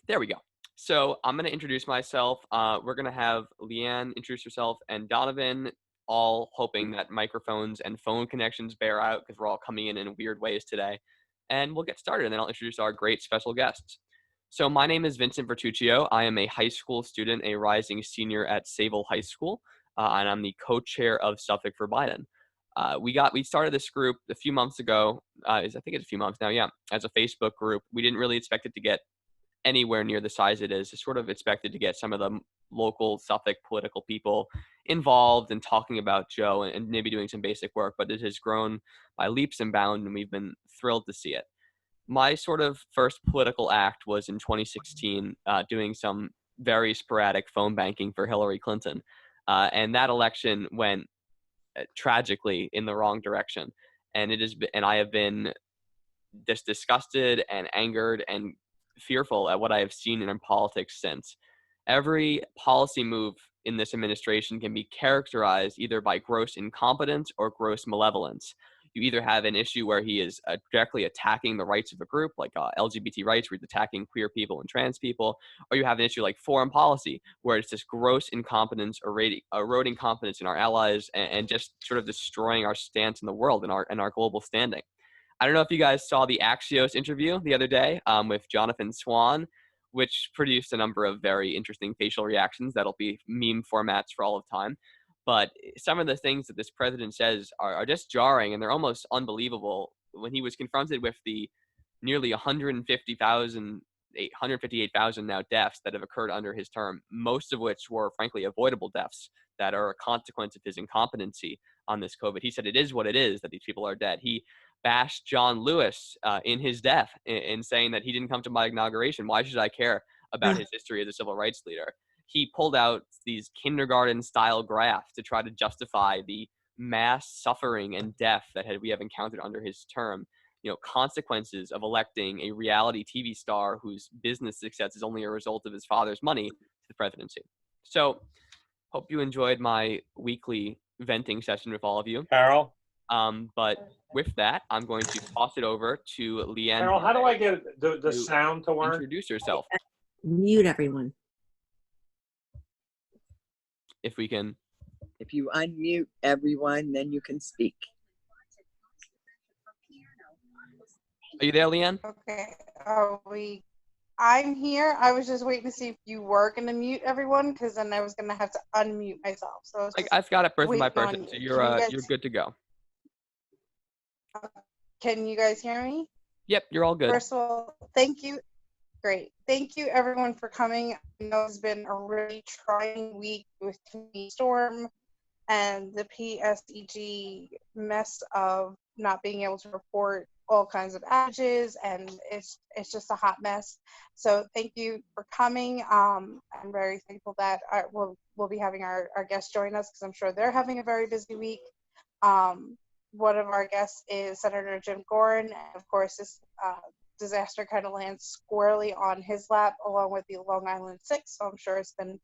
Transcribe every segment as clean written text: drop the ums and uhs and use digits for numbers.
There we go. So I'm going to introduce myself. We're going to have Leanne introduce herself and Donovan, all hoping that microphones and phone connections bear out because we're all coming in weird ways today. And we'll get started, and then I'll introduce our great special guests. So my name is Vincent Bertuccio. I am a high school student, a rising senior at Sayville High School, and I'm the co-chair of Suffolk for Biden. We started this group a few months ago. I think it's a few months now, yeah, as a Facebook group. We didn't really expect it to get anywhere near the size it is. It's sort of expected to get some of the local Suffolk political people involved and talking about Joe and maybe doing some basic work, but it has grown by leaps and bounds, and we've been thrilled to see it. My sort of first political act was in 2016, doing some very sporadic phone banking for Hillary Clinton. And that election went tragically in the wrong direction. And I have been just disgusted and angered and fearful at what I have seen in politics since. Every policy move in this administration can be characterized either by gross incompetence or gross malevolence. You either have an issue where he is directly attacking the rights of a group, like LGBT rights, where he's attacking queer people and trans people, or you have an issue like foreign policy, where it's just gross incompetence, eroding confidence in our allies, and just sort of destroying our stance in the world and our global standing. I don't know if you guys saw the Axios interview the other day with Jonathan Swan, which produced a number of very interesting facial reactions that'll be meme formats for all of time. But some of the things that this president says are just jarring, and they're almost unbelievable. When he was confronted with the nearly 158,000 now deaths that have occurred under his term, most of which were frankly avoidable deaths that are a consequence of his incompetency on this COVID. He said it is what it is that these people are dead. He bashed John Lewis in his death in saying that he didn't come to my inauguration. Why should I care about his history as a civil rights leader? He pulled out these kindergarten style graphs to try to justify the mass suffering and death that we have encountered under his term. Consequences of electing a reality TV star whose business success is only a result of his father's money to the presidency. So hope you enjoyed my weekly venting session with all of you. Carol? But with that, I'm going to toss it over to Leanne. Carol, how do I get the sound to work? Introduce yourself. Mute everyone. If we can. If you unmute everyone, then you can speak. Are you there, Leanne? Okay. I'm here. I was just waiting to see if you were going to mute everyone, because then I was going to have to unmute myself. So I've got it person by person, so you're good to go. Can you guys hear me? Yep, you're all good. First of all, thank you. Great. Thank you, everyone, for coming. I know it's been a really trying week with the storm and the PSEG mess of not being able to report all kinds of outages, and it's just a hot mess. So thank you for coming. I'm very thankful that we'll be having our guests join us, because I'm sure they're having a very busy week. One of our guests is Senator Jim Gaughran, and of course this disaster kind of lands squarely on his lap, along with the Long Island Six. So I'm sure it's been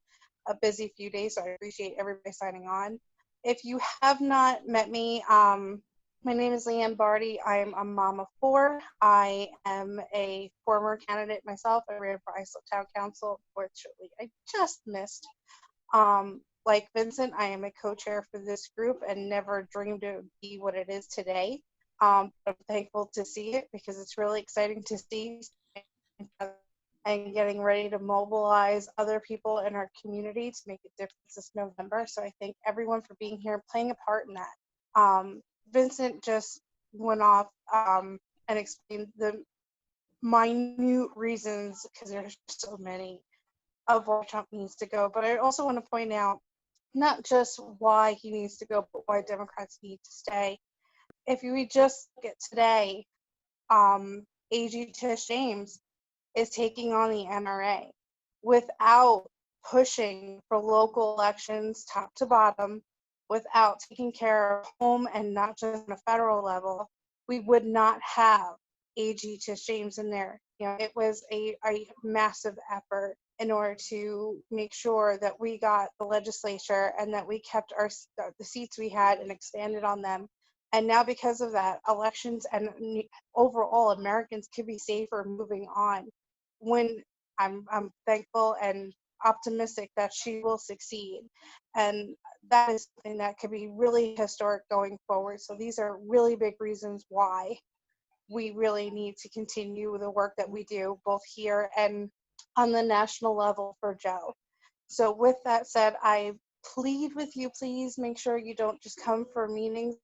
a busy few days, so I appreciate everybody signing on. If you have not met me, my name is Leanne Barty. I am a mom of four. I am a former candidate myself. I ran for Islip Town Council. Fortunately, I just missed. Like Vincent, I am a co-chair for this group and never dreamed it would be what it is today. I'm thankful to see it, because it's really exciting to see and getting ready to mobilize other people in our community to make a difference this November. So I thank everyone for being here and playing a part in that. Vincent just went off and explained the minute reasons, because there's so many, of why Trump needs to go. But I also want to point out not just why he needs to go, but why Democrats need to stay. If we just look at today, AG Tish James is taking on the NRA without pushing for local elections top to bottom, without taking care of home and not just on a federal level. We would not have AG Tish James in there. It was a massive effort in order to make sure that we got the legislature and that we kept the seats we had and expanded on them. And now, because of that, elections and overall Americans could be safer moving on. When I'm thankful and optimistic that she will succeed. And that is something that could be really historic going forward. So these are really big reasons why we really need to continue the work that we do both here and on the national level for Joe. So with that said, I plead with you, please make sure you don't just come for meetings.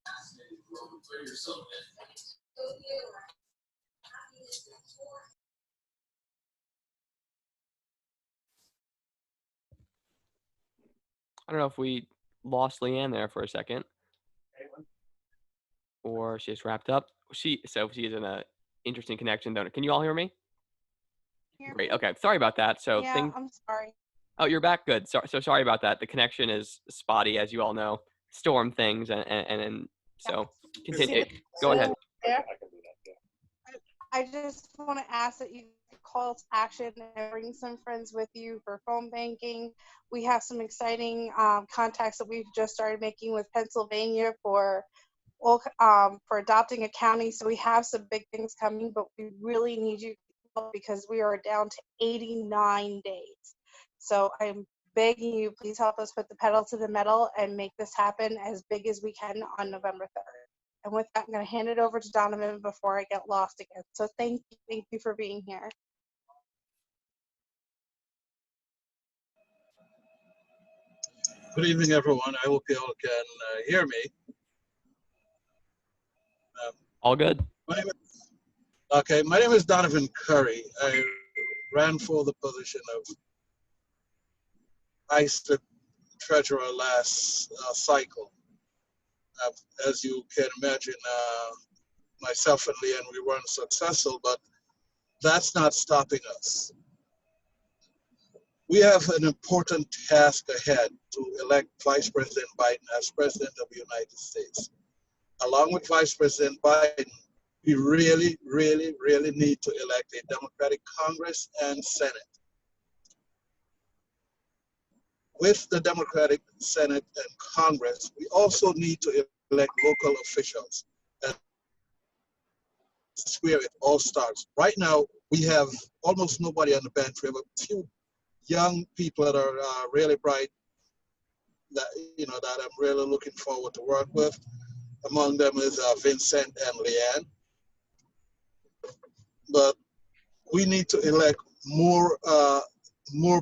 I don't know if we lost Leanne there for a second, or she just wrapped up. So she's in a interesting connection. Can you all hear me? Great. Okay. Sorry about that. Yeah, I'm sorry. Oh, you're back. Good. So sorry about that. The connection is spotty, as you all know. Storm things and so continue. Go ahead. Yeah. I just want to ask that you call to action and bring some friends with you for phone banking. We have some exciting contacts that we've just started making with Pennsylvania for adopting a county. So we have some big things coming, but we really need you because we are down to 89 days. So I'm begging you, please help us put the pedal to the metal and make this happen as big as we can on November 3rd. And with that, I'm going to hand it over to Donovan before I get lost again. So thank you for being here. Good evening, everyone. I hope you all can hear me. All good. My name is Donovan Curry. I ran for the position of ISTA treasurer last cycle. As you can imagine, myself and Leanne, we weren't successful, but that's not stopping us. We have an important task ahead to elect Vice President Biden as President of the United States. Along with Vice President Biden, we really, really, really need to elect a Democratic Congress and Senate. With the Democratic Senate and Congress, we also need to elect local officials. That's where it all starts. Right now, we have almost nobody on the bench. We have a few young people that are really bright, that I'm really looking forward to work with. Among them is Vincent and Leanne. But we need to elect more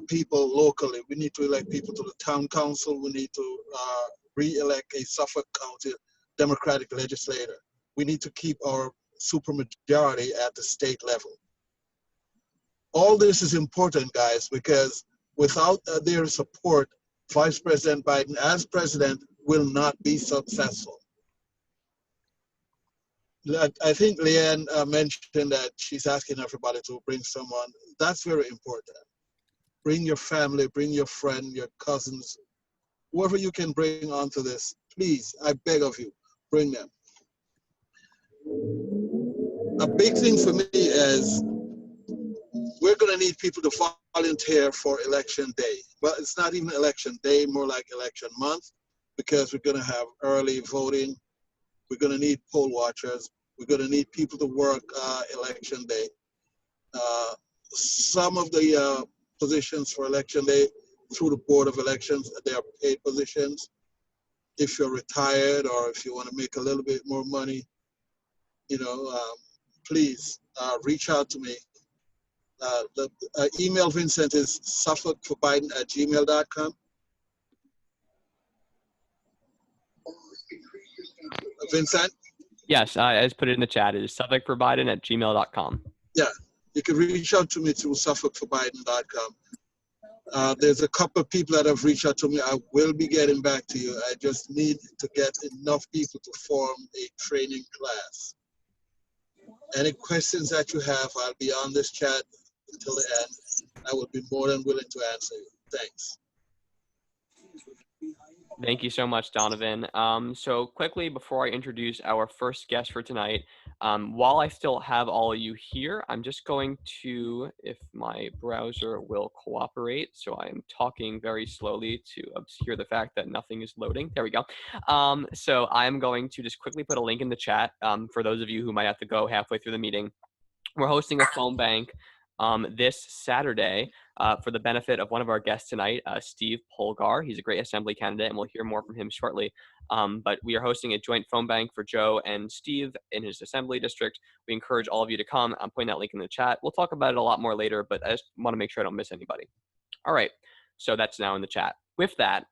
people locally. We need to elect people to the town council. We need to re-elect a Suffolk County Democratic legislator. We need to keep our supermajority at the state level. All this is important, guys, because without their support, Vice President Biden as president will not be successful. I think Leanne mentioned that she's asking everybody to bring someone. That's very important. Bring your family, bring your friend, your cousins, whoever you can bring onto this. Please, I beg of you, bring them. A big thing for me is we're going to need people to volunteer for election day. Well, it's not even election day, more like election month, because we're going to have early voting. We're going to need poll watchers. We're going to need people to work election day. Some of the positions for election day through the Board of Elections, they are paid positions. If you're retired or if you want to make a little bit more money, please reach out to me. The email Vincent is suffolkforbiden@gmail.com. Vincent? Yes, I just put it in the chat. It is suffolkforbiden@gmail.com. Yeah, you can reach out to me through suffolkforbiden.com. There's a couple of people that have reached out to me. I will be getting back to you. I just need to get enough people to form a training class. Any questions that you have, I'll be on this chat until the end. I will be more than willing to answer you. Thanks. Thank you so much, Donovan. So quickly, before I introduce our first guest for tonight, while I still have all of you here, I'm just going to, if my browser will cooperate, so I'm talking very slowly to obscure the fact that nothing is loading. There we go. So I'm going to just quickly put a link in the chat for those of you who might have to go halfway through the meeting. We're hosting a phone bank this Saturday for the benefit of one of our guests tonight, Steve Polgar. He's a great assembly candidate, and we'll hear more from him shortly. But we are hosting a joint phone bank for Joe and Steve in his assembly district. We encourage all of you to come. I'm putting that link in the chat. We'll talk about it a lot more later, but I just want to make sure I don't miss anybody. All right, so that's now in the chat. With that,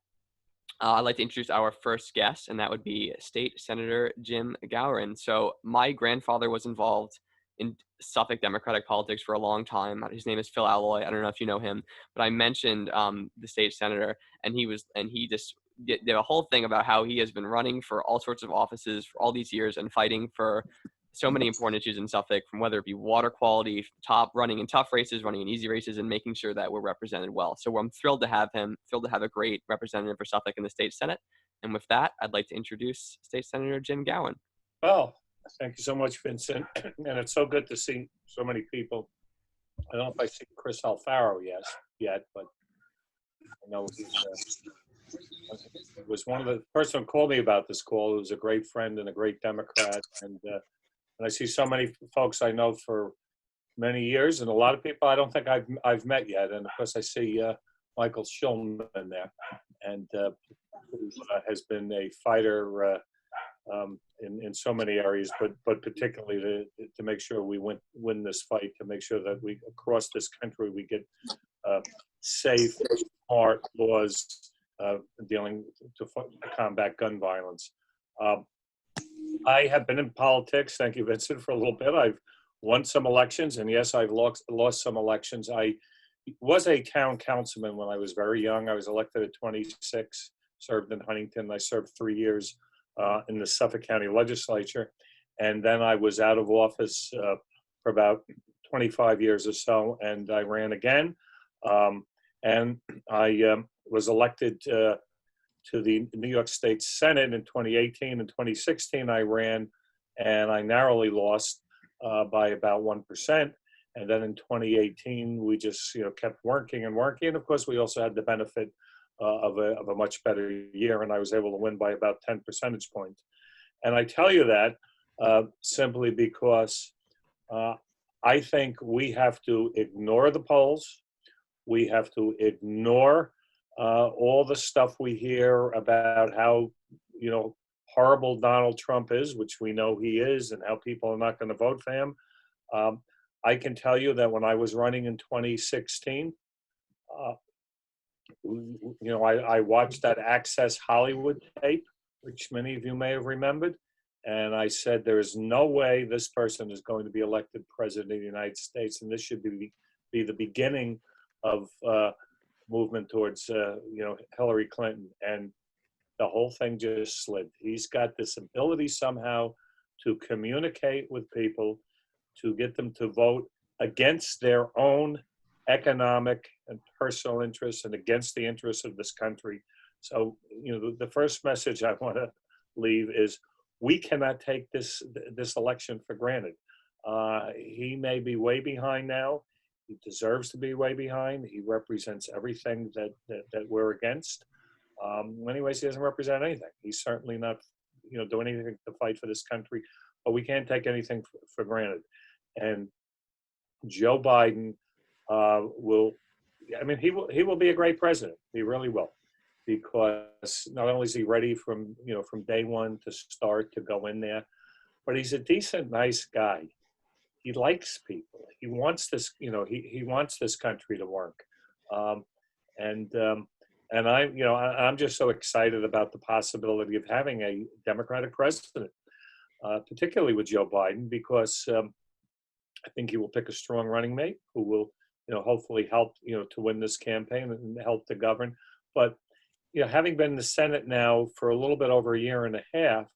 I'd like to introduce our first guest, and that would be State Senator Jim Gaughran. So my grandfather was involved in Suffolk Democratic politics for a long time. His name is Phil Alloy. I don't know if you know him, but I mentioned the state senator, and he just did a whole thing about how he has been running for all sorts of offices for all these years and fighting for so many important issues in Suffolk, from whether it be water quality, running in tough races, running in easy races, and making sure that we're represented well. So I'm thrilled to have him, thrilled to have a great representative for Suffolk in the state Senate. And with that, I'd like to introduce State Senator Jim Gaughran. Well, thank you so much, Vincent. And it's so good to see so many people. I don't know if I see Chris Alfaro yet, but I know he was one of the person who called me about this call. He was a great friend and a great Democrat. And I see so many folks I know for many years, and a lot of people I don't think I've met yet. And of course, I see Michael Schulman there, and who has been a fighter in so many areas, but particularly to make sure we win this fight, to make sure that we across this country we get safe, smart laws dealing to combat gun violence. I have been in politics, thank you, Vincent, for a little bit. I've won some elections, and yes, I've lost some elections. I was a town councilman when I was very young. I was elected at 26, served in Huntington. I served 3 years in the Suffolk County Legislature, and then I was out of office for about 25 years or so, and I ran again, and I was elected to the New York State Senate in 2018. In 2016, I ran, and I narrowly lost by about 1%. And then in 2018, we just kept working and working. And of course, we also had the benefit of a much better year, and I was able to win by about 10 percentage points. And I tell you that simply because I think we have to ignore the polls. We have to ignore all the stuff we hear about how, horrible Donald Trump is, which we know he is, and how people are not going to vote for him. I can tell you that when I was running in 2016, I watched that Access Hollywood tape, which many of you may have remembered. And I said, there is no way this person is going to be elected president of the United States. And this should be the beginning of movement towards, Hillary Clinton. And the whole thing just slid. He's got this ability somehow to communicate with people, to get them to vote against their own economic and personal interests and against the interests of this country. So, the first message I want to leave is we cannot take this election for granted. He may be way behind now. He deserves to be way behind. He represents everything that we're against. Anyways, he doesn't represent anything. He's certainly not, doing anything to fight for this country. But we can't take anything for granted. And Joe Biden he will be a great president. He really will, because not only is he ready from day one to start to go in there, but he's a decent, nice guy. He likes people. He wants this, he wants this country to work. And I'm just so excited about the possibility of having a Democratic president, particularly with Joe Biden, because I think he will pick a strong running mate who will, hopefully help, to win this campaign and help to govern. But, having been in the Senate now for a little bit over a year and a half,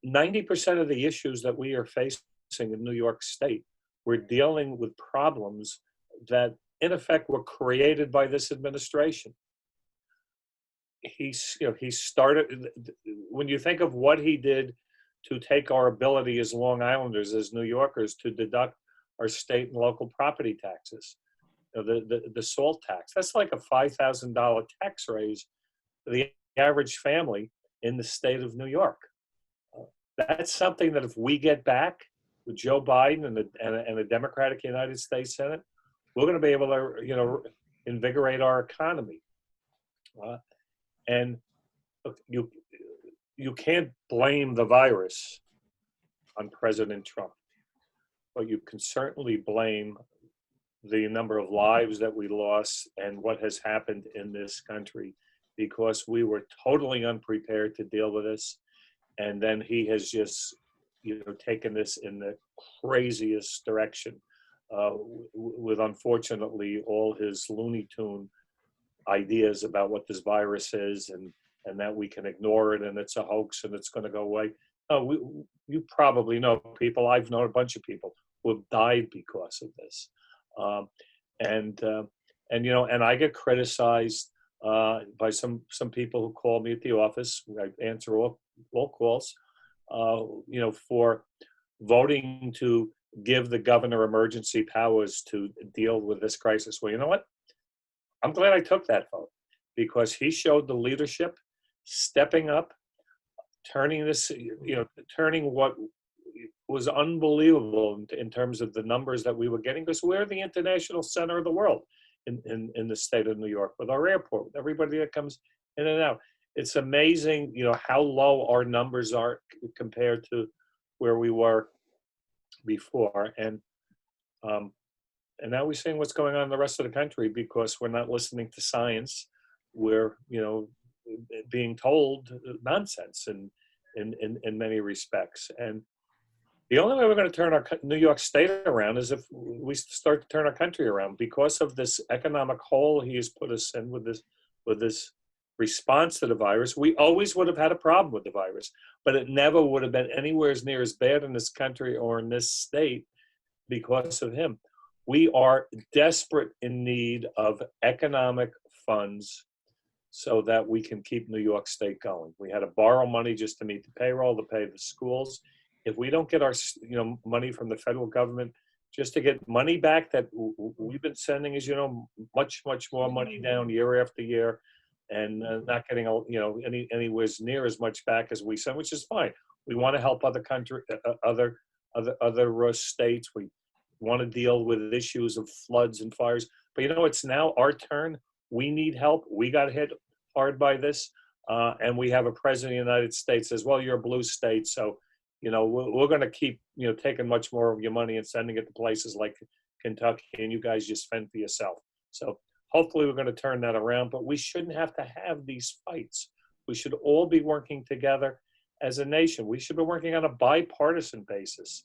90% of the issues that we are facing in New York State, we're dealing with problems that, in effect, were created by this administration. He started, when you think of what he did to take our ability as Long Islanders, as New Yorkers, to deduct our state and local property taxes, the SALT tax, that's like a $5,000 tax raise for the average family in the state of New York. That's something that if we get back, with Joe Biden and the Democratic United States Senate, we're going to be able to, invigorate our economy. And look, you can't blame the virus on President Trump, but you can certainly blame the number of lives that we lost and what has happened in this country, because we were totally unprepared to deal with this. And then he has just, taken this in the craziest direction, with unfortunately all his Looney Tune ideas about what this virus is, and that we can ignore it and it's a hoax and it's going to go away. No, you probably know people. I've known a bunch of people who have died because of this, and I get criticized by some people who call me at the office. I answer all calls, for voting to give the governor emergency powers to deal with this crisis. Well, you know what? I'm glad I took that vote, because he showed the leadership, stepping up, turning this, turning what was unbelievable in terms of the numbers that we were getting, because we're the international center of the world in the state of New York with our airport, with everybody that comes in and out. It's amazing, how low our numbers are compared to where we were before. And now we're seeing what's going on in the rest of the country, because we're not listening to science. We're, being told nonsense in many respects. And the only way we're going to turn our New York State around is if we start to turn our country around, because of this economic hole he has put us in with this response to the virus. We always would have had a problem with the virus, but it never would have been anywhere near as bad in this country or in this state because of him. We are desperate in need of economic funds so that we can keep New York State going. We had to borrow money just to meet the payroll, to pay the schools. If we don't get our money from the federal government, just to get money back that we've been sending, as much more money down year after year, and not getting anywhere near as much back as we send, which is fine. We want to help other states. We want to deal with issues of floods and fires. But it's now our turn. We need help. We got hit hard by this, and we have a president of the United States as well. You're a blue state, so we're going to keep taking much more of your money and sending it to places like Kentucky, and you guys just fend for yourself. So hopefully we're going to turn that around, but we shouldn't have to have these fights. We should all be working together as a nation. We should be working on a bipartisan basis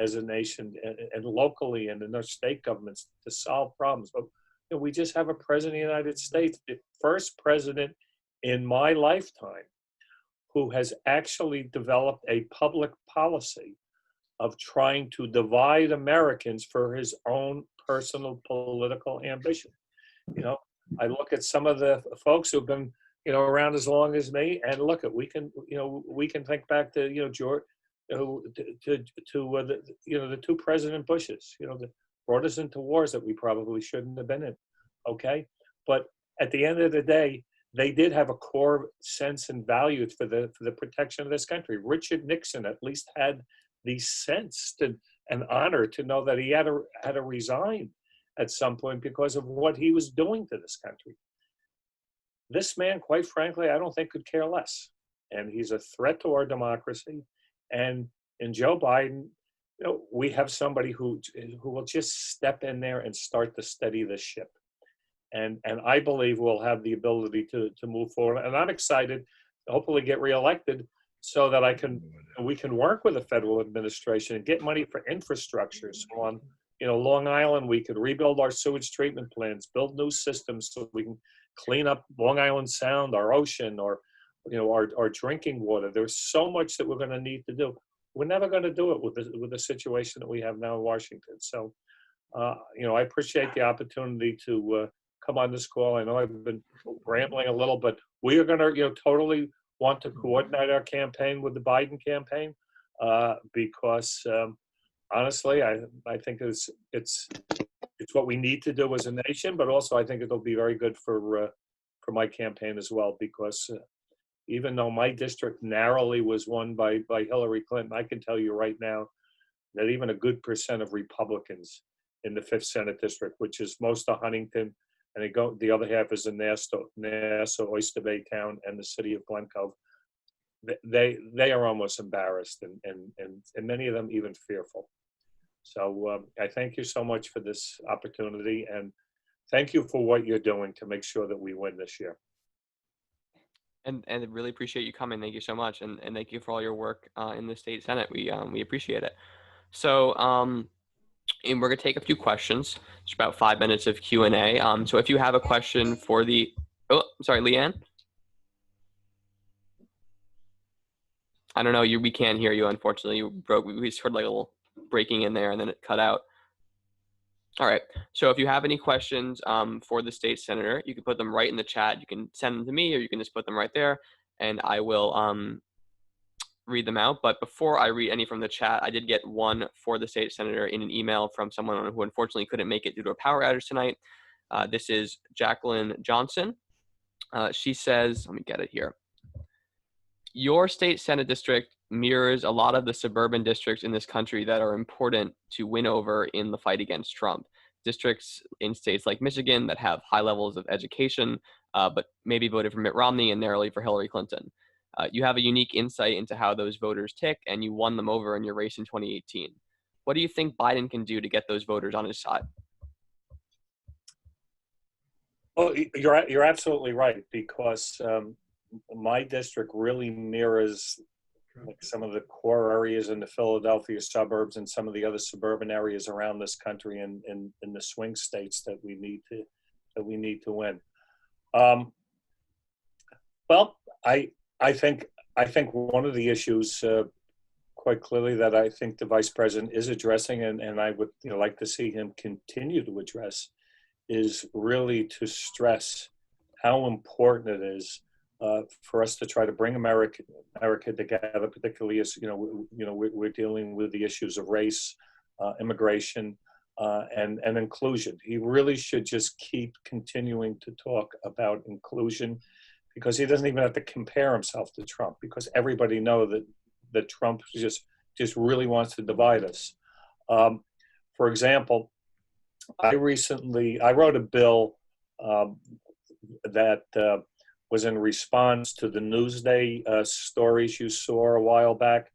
as a nation, and locally and in our state governments, to solve problems. But we just have a president of the United States, the first president in my lifetime who has actually developed a public policy of trying to divide Americans for his own personal political ambition. I look at some of the folks who've been, around as long as me, and look at, we can think back to, George, the two President Bushes, that brought us into wars that we probably shouldn't have been in. Okay. But at the end of the day, they did have a core sense and value for the protection of this country. Richard Nixon at least had the sense and honor to know that he had to resign at some point because of what he was doing to this country. This man, quite frankly, I don't think could care less. And he's a threat to our democracy. And in Joe Biden, we have somebody who will just step in there and start to steady the ship. And I believe we'll have the ability to move forward. And I'm excited to hopefully get reelected so that we can work with the federal administration and get money for infrastructure. So on Long Island, we could rebuild our sewage treatment plants, build new systems so we can clean up Long Island Sound, our ocean, or our drinking water. There's so much that we're going to need to do. We're never going to do it with the situation that we have now in Washington. So, I appreciate the opportunity to come on this call. I know I've been rambling a little, but we are going to, totally want to coordinate our campaign with the Biden campaign, because honestly, I think it's what we need to do as a nation, but also I think it'll be very good for my campaign as well, because even though my district narrowly was won by Hillary Clinton, I can tell you right now, that even a good percent of Republicans in the 5th Senate District, which is most of Huntington, and the other half is in Nassau, Oyster Bay Town, and the city of Glen Cove. They are almost embarrassed, and many of them even fearful. So I thank you so much for this opportunity, and thank you for what you're doing to make sure that we win this year. And really appreciate you coming. Thank you so much, and thank you for all your work in the state senate. We appreciate it. So and we're gonna take a few questions. It's about 5 minutes of Q&A. So if you have a question for the, oh, sorry, Leanne. I don't know. We can't hear you. Unfortunately, you broke. We just heard like a little breaking in there, and then it cut out. All right. So if you have any questions for the state senator, you can put them right in the chat. You can send them to me, or you can just put them right there, and I will read them out. But before I read any from the chat, I did get one for the state senator in an email from someone who unfortunately couldn't make it due to a power outage tonight. This is Jacqueline Johnson. She says, let me get it here. Your state senate district mirrors a lot of the suburban districts in this country that are important to win over in the fight against Trump. Districts in states like Michigan that have high levels of education, but maybe voted for Mitt Romney and narrowly for Hillary Clinton. You have a unique insight into how those voters tick, and you won them over in your race in 2018. What do you think Biden can do to get those voters on his side? Well, you're absolutely right, because my district really mirrors like some of the core areas in the Philadelphia suburbs and some of the other suburban areas around this country and in the swing states that we need to win. Well, I think one of the issues quite clearly that I think the vice president is addressing, and I would like to see him continue to address, is really to stress how important it is for us to try to bring America together, particularly as we're dealing with the issues of race, immigration, and inclusion. He really should just keep continuing to talk about inclusion, because he doesn't even have to compare himself to Trump, because everybody knows that Trump just really wants to divide us. For example, I wrote a bill that was in response to the Newsday stories you saw a while back,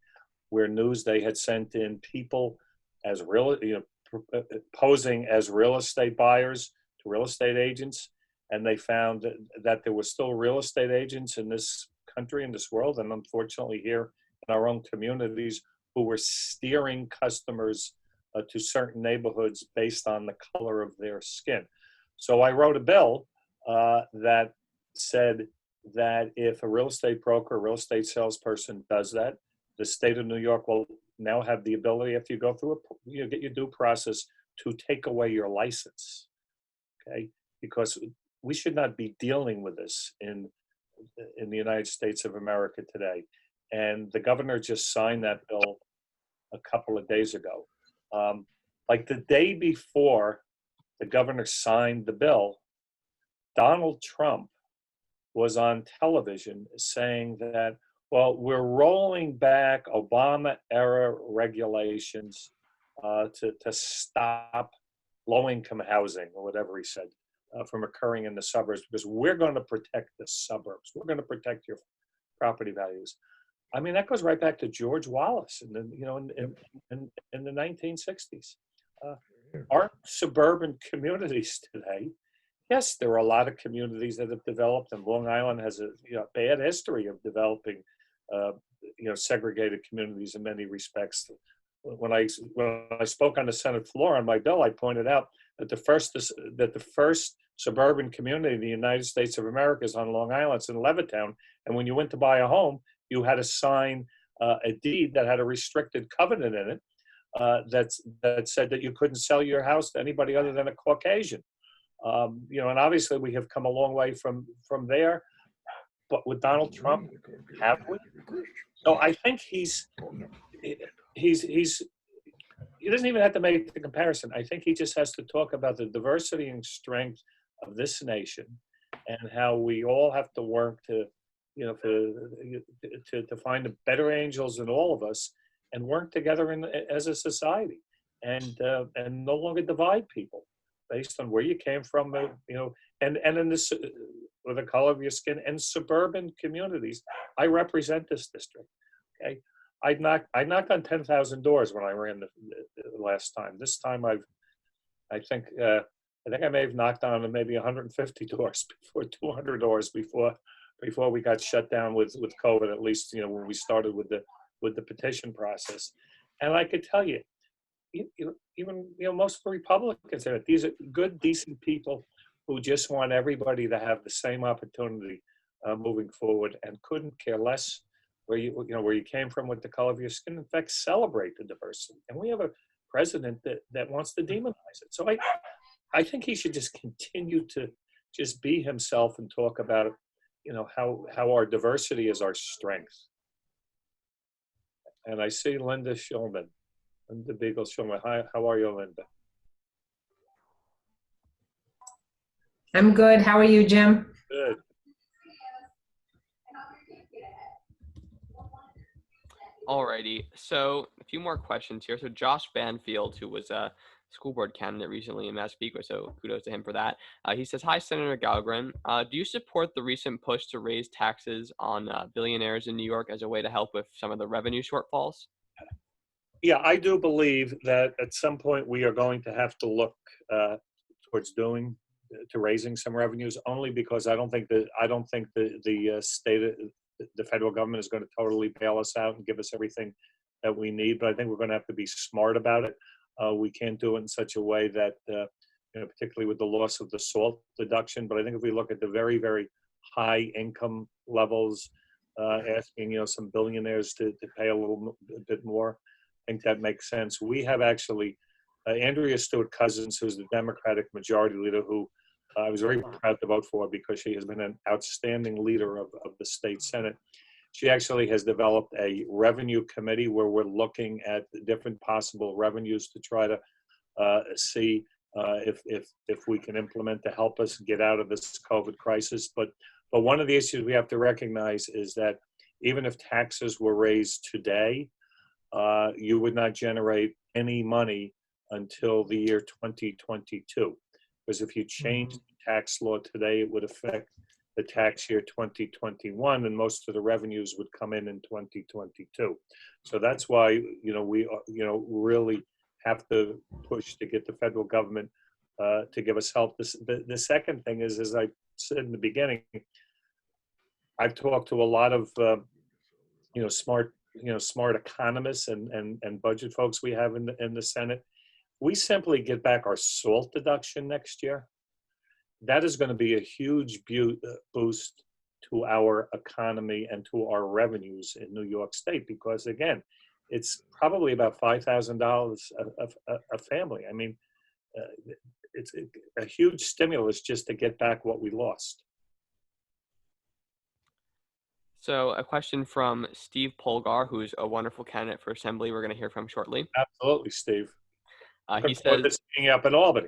where Newsday had sent in people as posing as real estate buyers to real estate agents, and they found that there were still real estate agents in this country, in this world, and unfortunately here in our own communities, who were steering customers to certain neighborhoods based on the color of their skin. So I wrote a bill that said that if a real estate broker, a real estate salesperson does that, the state of New York will now have the ability, if you go through get your due process, to take away your license. Okay, because we should not be dealing with this in the United States of America today. And the governor just signed that bill a couple of days ago. Like the day before the governor signed the bill, Donald Trump was on television saying that, well, we're rolling back Obama-era regulations to stop low-income housing, or whatever he said, from occurring in the suburbs, because we're going to protect the suburbs. We're going to protect your property values. I mean, that goes right back to George Wallace in the 1960s. Our suburban communities today, yes, there are a lot of communities that have developed, and Long Island has a bad history of developing segregated communities in many respects. When I spoke on the Senate floor on my bill, I pointed out that the first suburban community in the United States of America is on Long Island. It's in Levittown, and when you went to buy a home, you had to sign a deed that had a restricted covenant in it that said that you couldn't sell your house to anybody other than a Caucasian. And obviously we have come a long way from there. But with Donald Trump, have we? So I think he doesn't even have to make the comparison. I think he just has to talk about the diversity and strength of this nation, and how we all have to work to find the better angels in all of us, and work together as a society, and no longer divide people based on where you came from, and in this or the color of your skin. And suburban communities, I represent this district. Okay, I knocked on 10,000 doors when I ran the last time. This time I think I may have knocked on maybe 150 doors before 200 doors before we got shut down with COVID. At least when we started with the petition process. And I could tell you, even most of the Republicans say that these are good, decent people who just want everybody to have the same opportunity moving forward, and couldn't care less where you came from, with the color of your skin. In fact, celebrate the diversity. And we have a president that wants to demonize it. So I think he should just continue to just be himself and talk about how our diversity is our strength. And I see Linda Shulman. Linda Beagle Shulman. Hi, how are you, Linda? I'm good. How are you, Jim? Good. Alrighty, so a few more questions here. So Josh Banfield, who was a school board candidate recently in Massapequa, so kudos to him for that. He says, "Hi, Senator Gaughran. Do you support the recent push to raise taxes on billionaires in New York as a way to help with some of the revenue shortfalls?" Yeah, I do believe that at some point we are going to have to look towards raising some revenues, only because I don't think the the federal government is going to totally bail us out and give us everything that we need. But I think we're going to have to be smart about it. We can't do it in such a way that, particularly with the loss of the SALT deduction. But I think if we look at the very, very high income levels, asking some billionaires to pay a bit more, I think that makes sense. We have actually Andrea Stewart-Cousins, who's the Democratic Majority Leader, who I was very proud to vote for because she has been an outstanding leader of the state Senate. She actually has developed a revenue committee where we're looking at different possible revenues to try to see if we can implement to help us get out of this COVID crisis. But one of the issues we have to recognize is that even if taxes were raised today, you would not generate any money until the year 2022. Because if you change the tax law today, it would affect the tax year 2021, and most of the revenues would come in 2022. So that's why we really have to push to get the federal government to give us help. The second thing is, as I said in the beginning, I've talked to a lot of smart economists and budget folks we have in the Senate. We simply get back our SALT deduction next year. That is going to be a huge boost to our economy and to our revenues in New York State, because again, it's probably about $5,000 a family. I mean, it's a huge stimulus just to get back what we lost. So a question from Steve Polgar, who's a wonderful candidate for Assembly. We're going to hear from shortly. Absolutely, Steve. He says, this being up in Albany.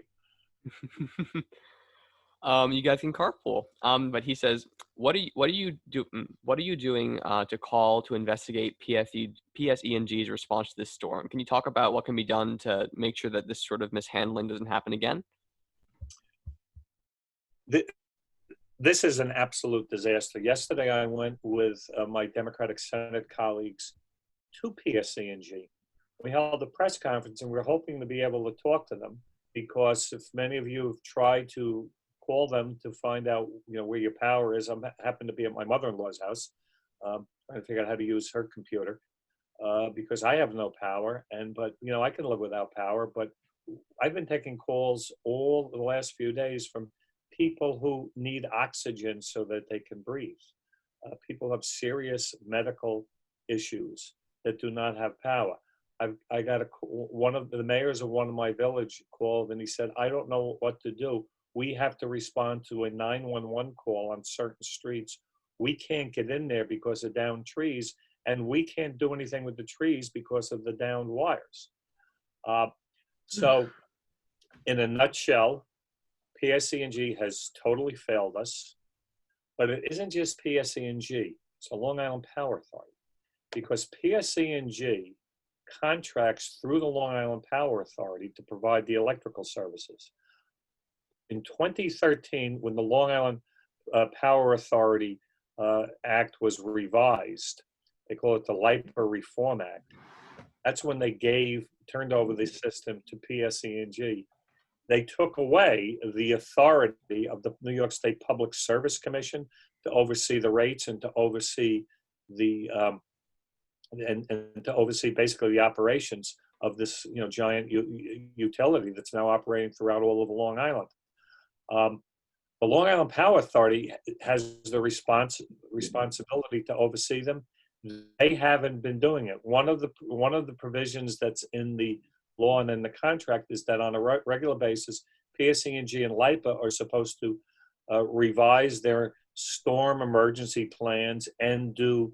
you guys can carpool. But he says, what are you doing to call to investigate PSE&G's response to this storm? Can you talk about what can be done to make sure that this sort of mishandling doesn't happen again? This is an absolute disaster. Yesterday, I went with my Democratic Senate colleagues to PSE&G. We held a press conference, and we're hoping to be able to talk to them, because if many of you have tried to call them to find out, where your power is, I happen to be at my mother-in-law's house, trying to figure out how to use her computer, because I have no power, but I can live without power. But I've been taking calls all the last few days from people who need oxygen so that they can breathe. People have serious medical issues that do not have power. I got one of the mayors of one of my village called, and he said, "I don't know what to do. We have to respond to a 911 call on certain streets. We can't get in there because of downed trees, and we can't do anything with the trees because of the downed wires." So in a nutshell, PSE&G has totally failed us. But it isn't just PSE&G, it's the Long Island Power Authority. Because PSE&G contracts through the Long Island Power Authority to provide the electrical services. In 2013, when the Long Island Power Authority Act was revised, they call it the LIPA Reform Act. That's when they turned over the system to PSE&G. They took away the authority of the New York State Public Service Commission to oversee the rates and to oversee the and to oversee basically the operations of this giant utility that's now operating throughout all of Long Island. The Long Island Power Authority has the responsibility to oversee them. They haven't been doing it. One of the provisions that's in the law and in the contract is that on a regular basis, PSE&G and LIPA are supposed to revise their storm emergency plans and do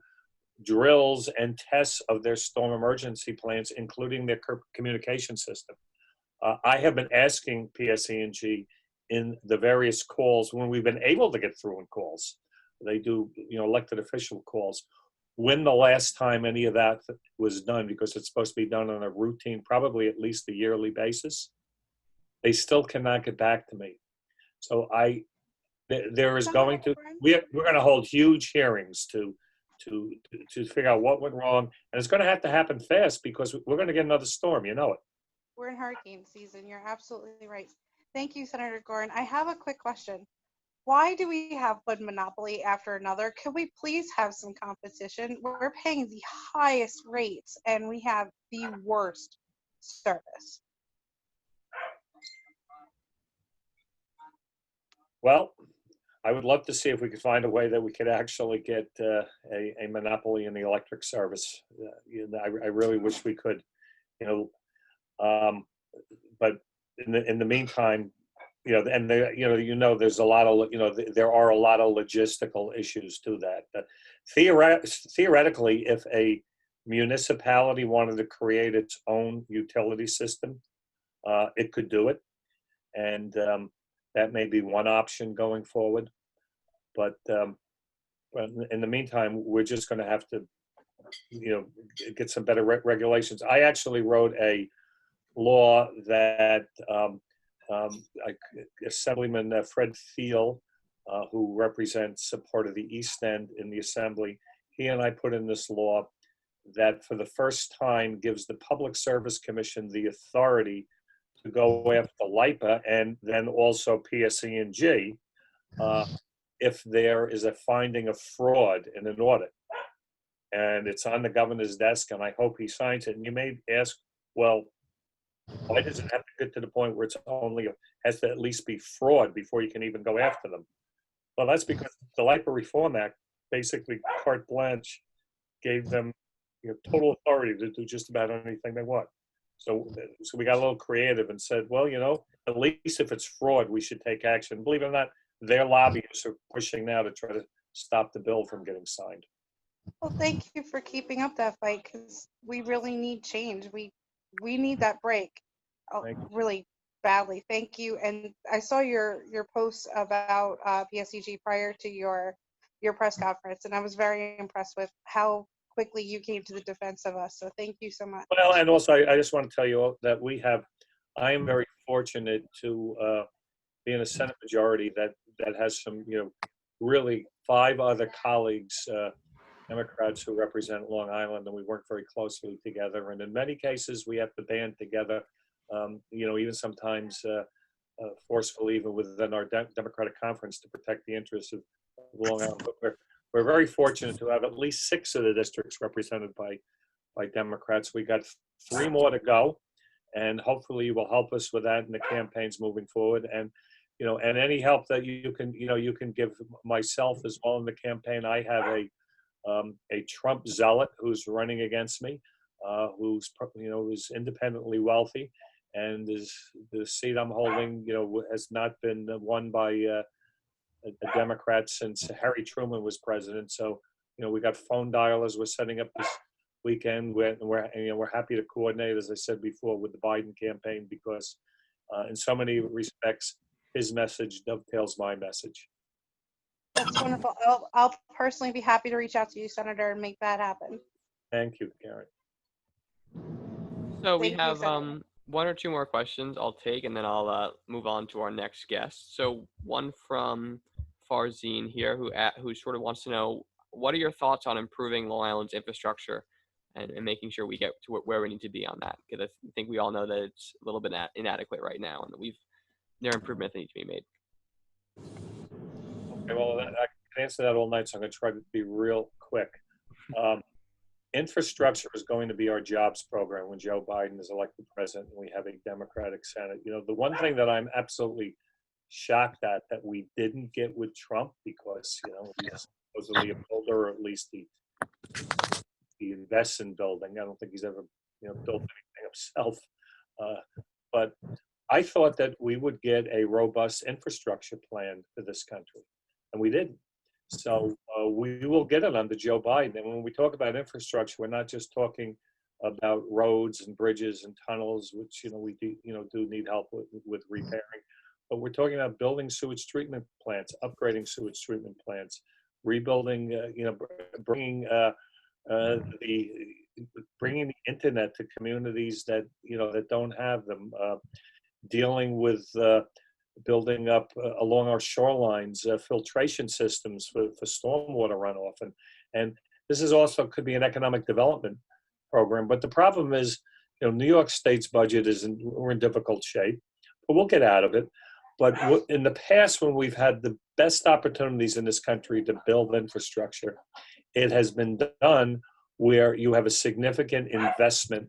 drills and tests of their storm emergency plans, including their communication system. I have been asking PSE&G in the various calls when we've been able to get through in calls. They do, elected official calls. When the last time any of that was done, because it's supposed to be done on a routine, probably at least a yearly basis, they still cannot get back to me. So there is going to, we're going to hold huge hearings to figure out what went wrong, and it's going to have to happen fast because we're going to get another storm. You know it. We're in hurricane season. You're absolutely right. Thank you, Senator Gaughran. I have a quick question. Why do we have one monopoly after another? Could we please have some competition? We're paying the highest rates and we have the worst service. Well, I would love to see if we could find a way that we could actually get a monopoly in the electric service. I really wish we could, but in the meantime, and there's a lot of, there are a lot of logistical issues to that. Theoretically, if a municipality wanted to create its own utility system, it could do it. And that may be one option going forward. But in the meantime, we're just going to have to, get some better regulations. I actually wrote a law that Assemblyman Fred Thiel, who represents a part of the East End in the Assembly, he and I put in this law that for the first time gives the Public Service Commission the authority to go after LIPA and then also PSE&G if there is a finding of fraud in an audit. And it's on the governor's desk, and I hope he signs it. And you may ask, well, why does it have to get to the point where it's only has to at least be fraud before you can even go after them? Well, that's because the LIPA Reform Act basically carte blanche gave them total authority to do just about anything they want. So we got a little creative and said, well, at least if it's fraud, we should take action. Believe it or not, their lobbyists are pushing now to try to stop the bill from getting signed. Well, thank you for keeping up that fight because we really need change. We need that break really badly. Thank you. And I saw your posts about PSEG prior to your press conference, and I was very impressed with how quickly you came to the defense of us. So thank you so much. Well, and also I just want to tell you all that I am very fortunate to be in a Senate majority that has some, really 5 other colleagues, Democrats who represent Long Island, and we work very closely together. And in many cases, we have to band together, even sometimes forcefully, even within our Democratic conference, to protect the interests of Long Island. But we're very fortunate to have at least 6 of the districts represented by Democrats. We got 3 more to go, and hopefully you will help us with that in the campaigns moving forward. And and any help that you can give myself as well in the campaign. I have a Trump zealot who's running against me, who's independently wealthy, and the seat I'm holding, has not been won by a Democrat since Harry Truman was president. So, we got phone dialers we're setting up this weekend. We're happy to coordinate, as I said before, with the Biden campaign because, in so many respects, his message dovetails my message. That's wonderful. I'll personally be happy to reach out to you, Senator, and make that happen. Thank you, Karen. So we Thank you, have Senator. one or two more questions I'll take, and then I'll move on to our next guest. So one from Farzine here, who sort of wants to know, what are your thoughts on improving Long Island's infrastructure and making sure we get to where we need to be on that? Because I think we all know that it's a little bit inadequate right now, and that there are improvements that need to be made. Okay, well, I can answer that all night, so I'm going to try to be real quick. Um, Infrastructure is going to be our jobs program when Joe Biden is elected president and we have a Democratic Senate. You know, the one thing that I'm absolutely shocked at that we didn't get with Trump, because, you know, he's supposedly a builder, or at least he invests in building. I don't think he's ever, you know, built anything himself. But I thought that we would get a robust infrastructure plan for this country, and we didn't. So we will get it under Joe Biden. And when we talk about infrastructure, we're not just talking about roads and bridges and tunnels, which, you know, we do, you know, do need help with repairing. But we're talking about building sewage treatment plants, upgrading sewage treatment plants, rebuilding, you know, the bringing the internet to communities that, you know, that don't have them, dealing with building up along our shorelines filtration systems for stormwater runoff, and this is also could be an economic development program. But the problem is, you know, New York State's budget we're in difficult shape, but we'll get out of it. But in the past, when we've had the best opportunities in this country to build infrastructure, it has been done where you have a significant investment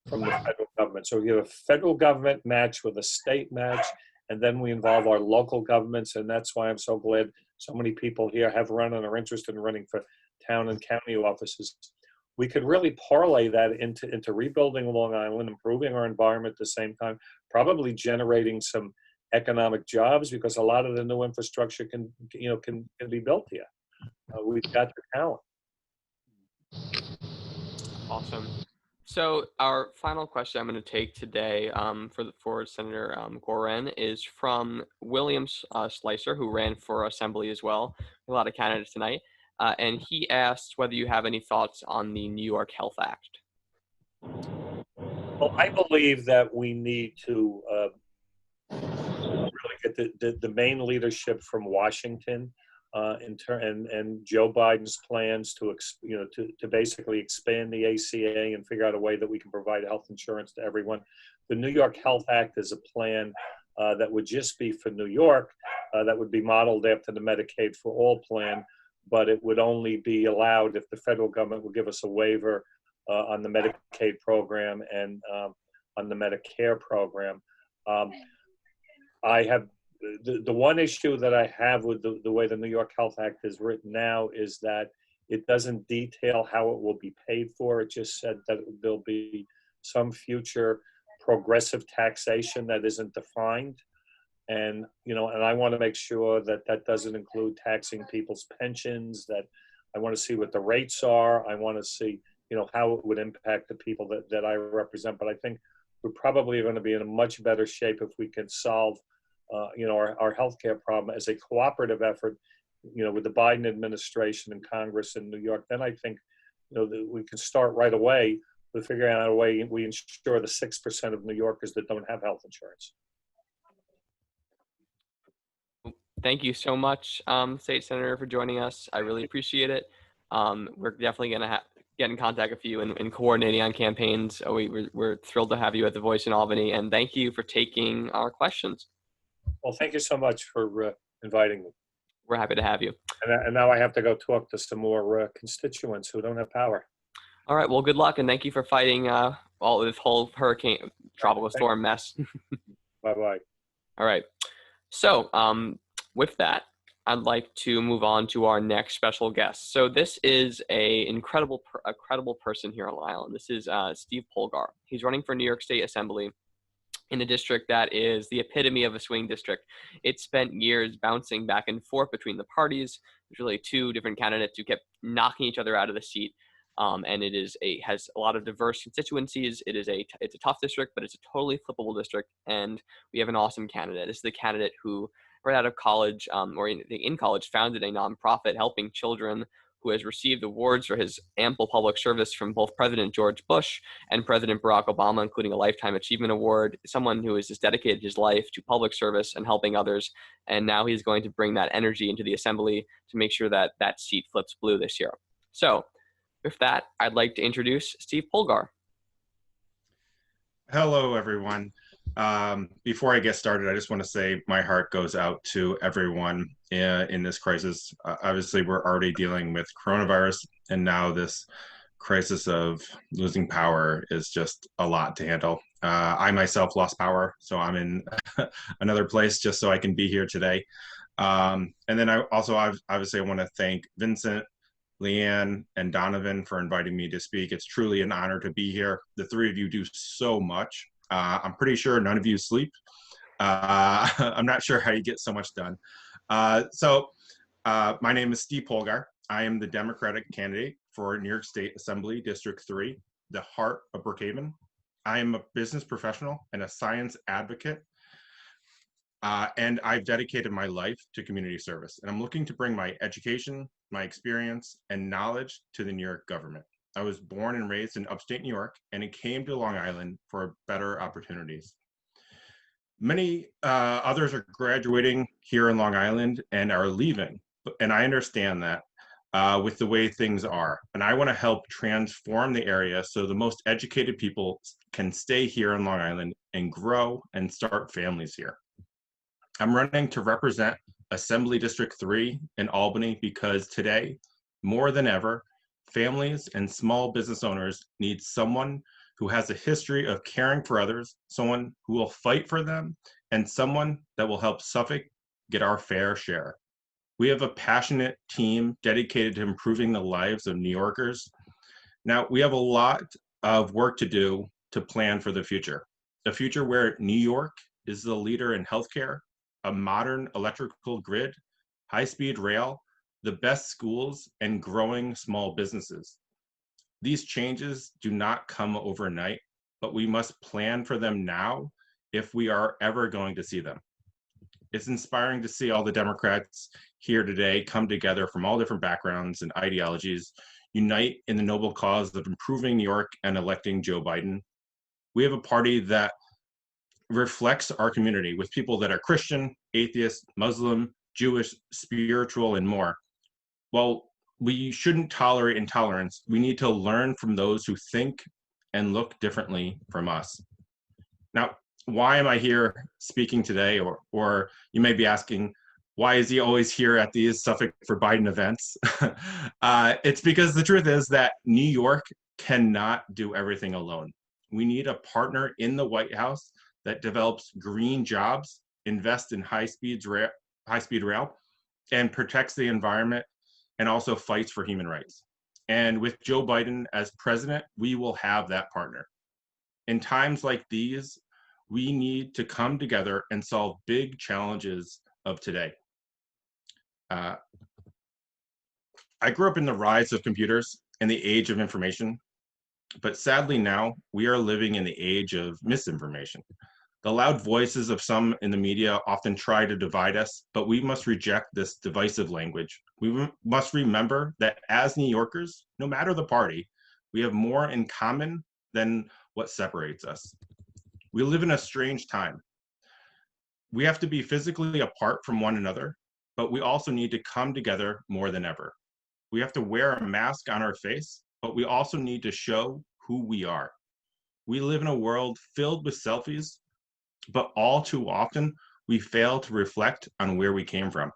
from the federal government. So you have a federal government match with a state match, and then we involve our local governments. And that's why I'm so glad so many people here have run and are interested in running for town and county offices. We could really parlay that into rebuilding Long Island, improving our environment at the same time, probably generating some economic jobs, because a lot of the new infrastructure can be built here. We've got the talent. Awesome. So our final question I'm going to take today for Senator Gaughran is from William Slicer, who ran for assembly as well. A lot of candidates tonight. And he asked whether you have any thoughts on the New York Health Act. Well, I believe that we need to really get the main leadership from Washington and Joe Biden's plans to basically expand the ACA and figure out a way that we can provide health insurance to everyone. The New York Health Act is a plan that would just be for New York, that would be modeled after the Medicaid for All plan, but it would only be allowed if the federal government would give us a waiver on the Medicaid program and on the Medicare program. I have the one issue that I have with the way the New York Health Act is written now is that it doesn't detail how it will be paid for. It just said that there'll be some future progressive taxation that isn't defined. And, you know, and I want to make sure that that doesn't include taxing people's pensions, that I want to see what the rates are. I want to see, you know, how it would impact the people that I represent. But I think we're probably going to be in a much better shape if we can solve our healthcare problem as a cooperative effort, you know, with the Biden administration and Congress in New York. Then I think, you know, that we can start right away with figuring out a way we ensure the 6% of New Yorkers that don't have health insurance. Thank you so much, State Senator, for joining us. I really appreciate it. We're definitely going to get in contact with you and coordinating on campaigns. We're thrilled to have you at the Voice in Albany, and thank you for taking our questions. Well, thank you so much for inviting me. We're happy to have you. And now I have to go talk to some more constituents who don't have power. All right. Well, good luck, and thank you for fighting all this whole hurricane, tropical storm mess. Bye-bye. All right. So with that, I'd like to move on to our next special guest. So this is a credible person here on Long Island. This is Steve Polgar. He's running for New York State Assembly in a district that is the epitome of a swing district. It spent years bouncing back and forth between the parties. There's really two different candidates who kept knocking each other out of the seat. And it has a lot of diverse constituencies. It's a tough district, but it's a totally flippable district. And we have an awesome candidate. This is the candidate who, right out of college, or in college, founded a nonprofit helping children who has received awards for his ample public service from both President George Bush and President Barack Obama, including a Lifetime Achievement Award, someone who has just dedicated his life to public service and helping others. And now he's going to bring that energy into the assembly to make sure that that seat flips blue this year. So with that, I'd like to introduce Steve Polgar. Hello, everyone. Before I get started, I just want to say my heart goes out to everyone in this crisis. Obviously, we're already dealing with coronavirus, and now this crisis of losing power is just a lot to handle. I myself lost power, so I'm in another place just so I can be here today. And then I also obviously I want to thank Vincent, Leanne, and Donovan for inviting me to speak. It's truly an honor to be here. The three of you do so much. I'm pretty sure none of you sleep. I'm not sure how you get so much done. My name is Steve Polgar. I am the Democratic candidate for New York State Assembly District 3, the heart of Brookhaven. I am a business professional and a science advocate. And I've dedicated my life to community service. And I'm looking to bring my education, my experience, and knowledge to the New York government. I was born and raised in upstate New York, and it came to Long Island for better opportunities. Many others are graduating here in Long Island and are leaving. And I understand that with the way things are. And I want to help transform the area so the most educated people can stay here in Long Island and grow and start families here. I'm running to represent Assembly District 3 in Albany because today, more than ever, families and small business owners need someone who has a history of caring for others, someone who will fight for them, and someone that will help Suffolk get our fair share. We have a passionate team dedicated to improving the lives of New Yorkers. Now, we have a lot of work to do to plan for the future. A future where New York is the leader in healthcare, a modern electrical grid, high-speed rail, the best schools, and growing small businesses. These changes do not come overnight, but we must plan for them now if we are ever going to see them. It's inspiring to see all the Democrats here today come together from all different backgrounds and ideologies, unite in the noble cause of improving New York and electing Joe Biden. We have a party that reflects our community with people that are Christian, atheist, Muslim, Jewish, spiritual, and more. While we shouldn't tolerate intolerance, we need to learn from those who think and look differently from us. Now, why am I here speaking today? Or you may be asking, why is he always here at these Suffolk for Biden events? It's because the truth is that New York cannot do everything alone. We need a partner in the White House that develops green jobs, invests in high-speed rail, and protects the environment, and also fights for human rights. And with Joe Biden as president, we will have that partner. In times like these, we need to come together and solve big challenges of today. I grew up in the rise of computers and the age of information, but sadly now we are living in the age of misinformation. The loud voices of some in the media often try to divide us, but we must reject this divisive language. We must remember that as New Yorkers, no matter the party, we have more in common than what separates us. We live in a strange time. We have to be physically apart from one another, but we also need to come together more than ever. We have to wear a mask on our face, but we also need to show who we are. We live in a world filled with selfies, but all too often, we fail to reflect on where we came from.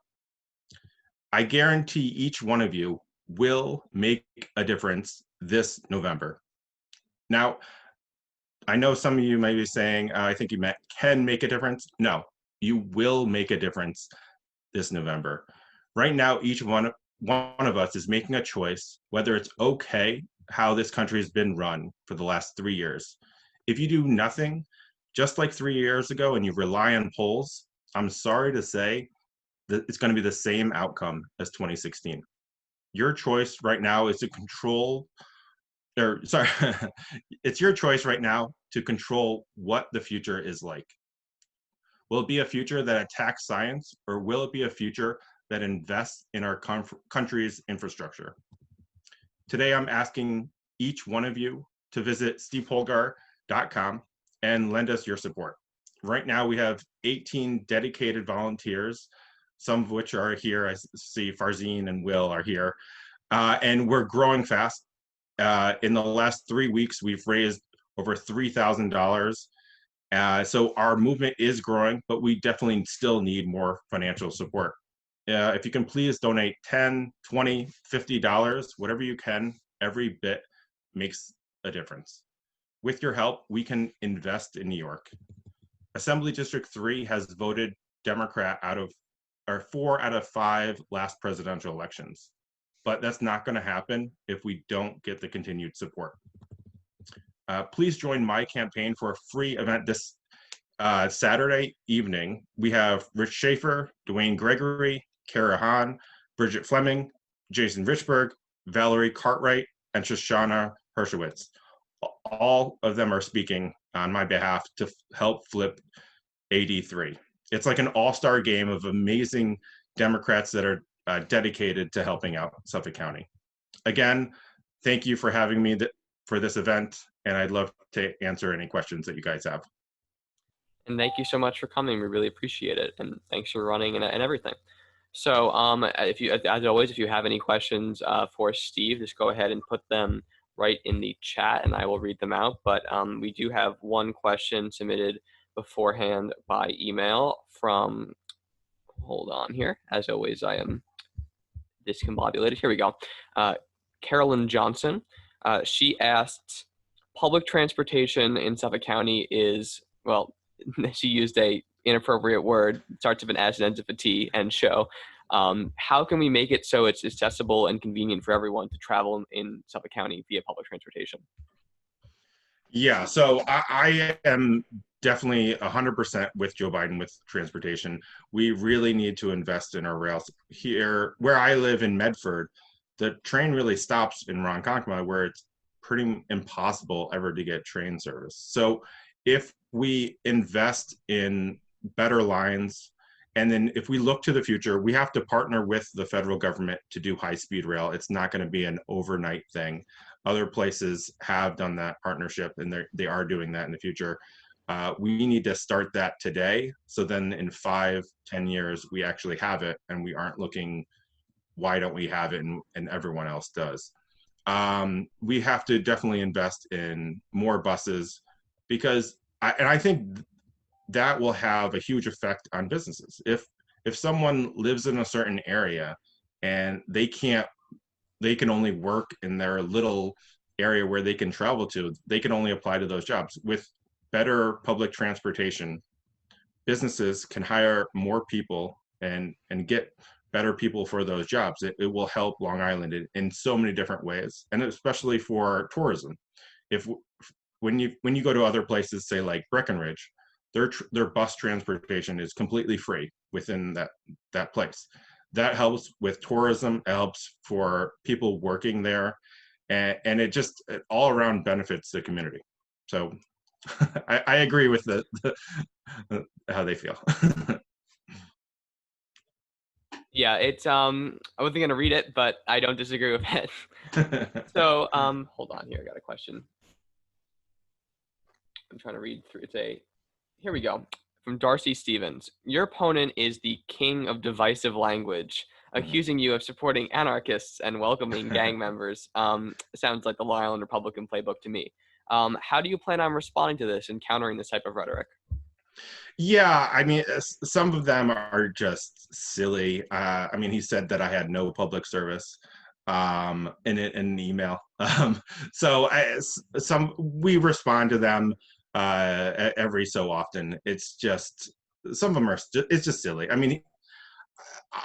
I guarantee each one of you will make a difference this November. Now, I know some of you may be saying, I think you meant can make a difference. No, you will make a difference this November. Right now, each one of us is making a choice, whether it's okay how this country has been run for the last 3 years. If you do nothing, just like 3 years ago, and you rely on polls, I'm sorry to say that it's going to be the same outcome as 2016. Your choice right now is to it's your choice right now to control what the future is like. Will it be a future that attacks science, or will it be a future that invests in our country's infrastructure? Today, I'm asking each one of you to visit stevepolgar.com and lend us your support. Right now, we have 18 dedicated volunteers, some of which are here. I see Farzine and Will are here. And we're growing fast. In the last 3 weeks, we've raised over $3,000. So our movement is growing, but we definitely still need more financial support. If you can please donate $10, $20, $50, whatever you can, every bit makes a difference. With your help, we can invest in New York. Assembly District 3 has voted Democrat out of, or 4 out of 5 last presidential elections. But that's not going to happen if we don't get the continued support. Please join my campaign for a free event this Saturday evening. We have Rich Schaefer, Dwayne Gregory, Kara Hahn, Bridget Fleming, Jason Richberg, Valerie Cartwright, and Shoshana Hershowitz. All of them are speaking on my behalf to help flip AD3. It's like an all-star game of amazing Democrats that are dedicated to helping out Suffolk County. Again, thank you for having me for this event, and I'd love to answer any questions that you guys have. And thank you so much for coming. We really appreciate it. And thanks for running and everything. So if you, as always, if you have any questions for Steve, just go ahead and put them right in the chat and I will read them out. But we do have one question submitted beforehand by email from, hold on here. As always, I am discombobulated. Here we go. Carolyn Johnson. She asked, public transportation in Suffolk County is, well, she used a inappropriate word, starts with an S and ends with a T, and show. How can we make it so it's accessible and convenient for everyone to travel in Suffolk County via public transportation? Yeah, so I am definitely 100% with Joe Biden with transportation. We really need to invest in our rails. Here, where I live in Medford, the train really stops in Ronkonkoma, where it's pretty impossible ever to get train service. So if we invest in better lines, and then if we look to the future, we have to partner with the federal government to do high-speed rail. It's not going to be an overnight thing. Other places have done that partnership, and they are doing that in the future. We need to start that today, so then in 5-10 years, we actually have it, and we aren't looking, why don't we have it, and everyone else does. We have to definitely invest in more buses, because I think that will have a huge effect on businesses. If someone lives in a certain area and they can only work in their little area where they can travel to, they can only apply to those jobs. With better public transportation, businesses can hire more people and get better people for those jobs. It will help Long Island in so many different ways, and especially for tourism. When you go to other places, say like Breckenridge, their bus transportation is completely free within that place. That helps with tourism. It helps for people working there, and it all around benefits the community. So I agree with how they feel. Yeah, it's I wasn't gonna read it, but I don't disagree with it. So hold on here, I got a question. I'm trying to read through. Here we go. From Darcy Stevens. Your opponent is the king of divisive language, accusing you of supporting anarchists and welcoming gang members. Sounds like the Long Island Republican playbook to me. How do you plan on responding to this and countering this type of rhetoric? Yeah, I mean, some of them are just silly. I mean, he said that I had no public service in an email. So we respond to them every so often. It's just, some of them it's just silly. I mean,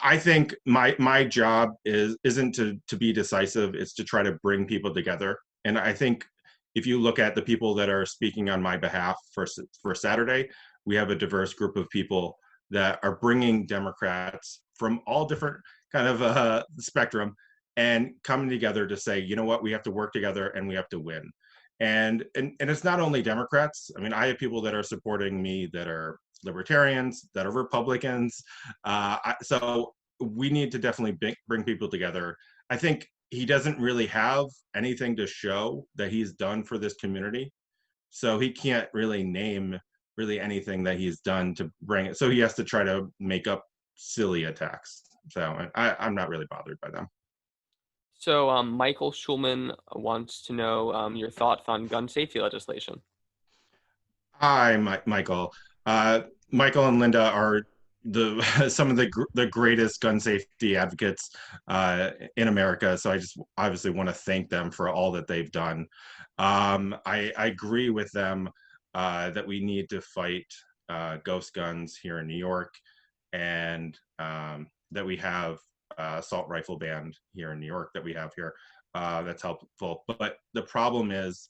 I think my job isn't to be decisive. It's to try to bring people together. And I think if you look at the people that are speaking on my behalf for Saturday, we have a diverse group of people that are bringing Democrats from all different kind of spectrum and coming together to say, you know what, we have to work together and we have to win. And it's not only Democrats. I mean, I have people that are supporting me that are libertarians, that are Republicans. So we need to definitely bring people together. I think he doesn't really have anything to show that he's done for this community. So he can't really name really anything that he's done to bring it. So he has to try to make up silly attacks. So I'm not really bothered by them. So Michael Schulman wants to know your thoughts on gun safety legislation. Hi, Michael. Michael and Linda are some of the greatest gun safety advocates in America. So I just obviously want to thank them for all that they've done. I agree with them that we need to fight ghost guns here in New York, and that we have assault rifle ban here in New York that we have here. That's helpful. But the problem is,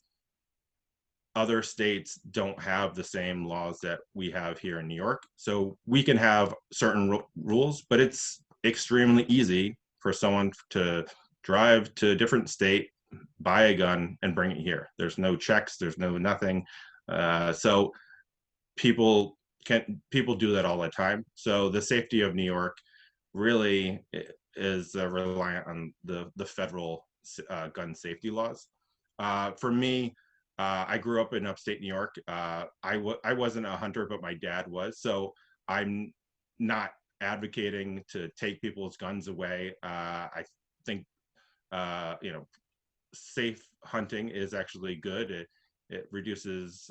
other states don't have the same laws that we have here in New York. So we can have certain rules, but it's extremely easy for someone to drive to a different state, buy a gun, and bring it here. There's no checks, there's no nothing. So people do that all the time. So the safety of New York really is reliant on the federal gun safety laws. For me, I grew up in upstate New York. I wasn't a hunter, but my dad was. So I'm not advocating to take people's guns away. I think, safe hunting is actually good. It reduces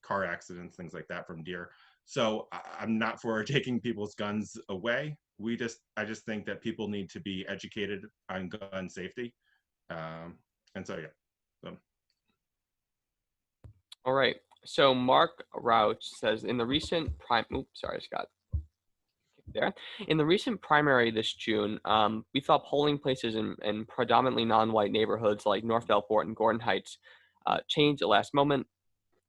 car accidents, things like that from deer. So I'm not for taking people's guns away. I just think that people need to be educated on gun safety. And so, yeah. So. All right. So Mark Rauch says in the recent sorry, Scott. There. In the recent primary this June, we saw polling places in predominantly non-white neighborhoods like North Belport and Gordon Heights change at last moment,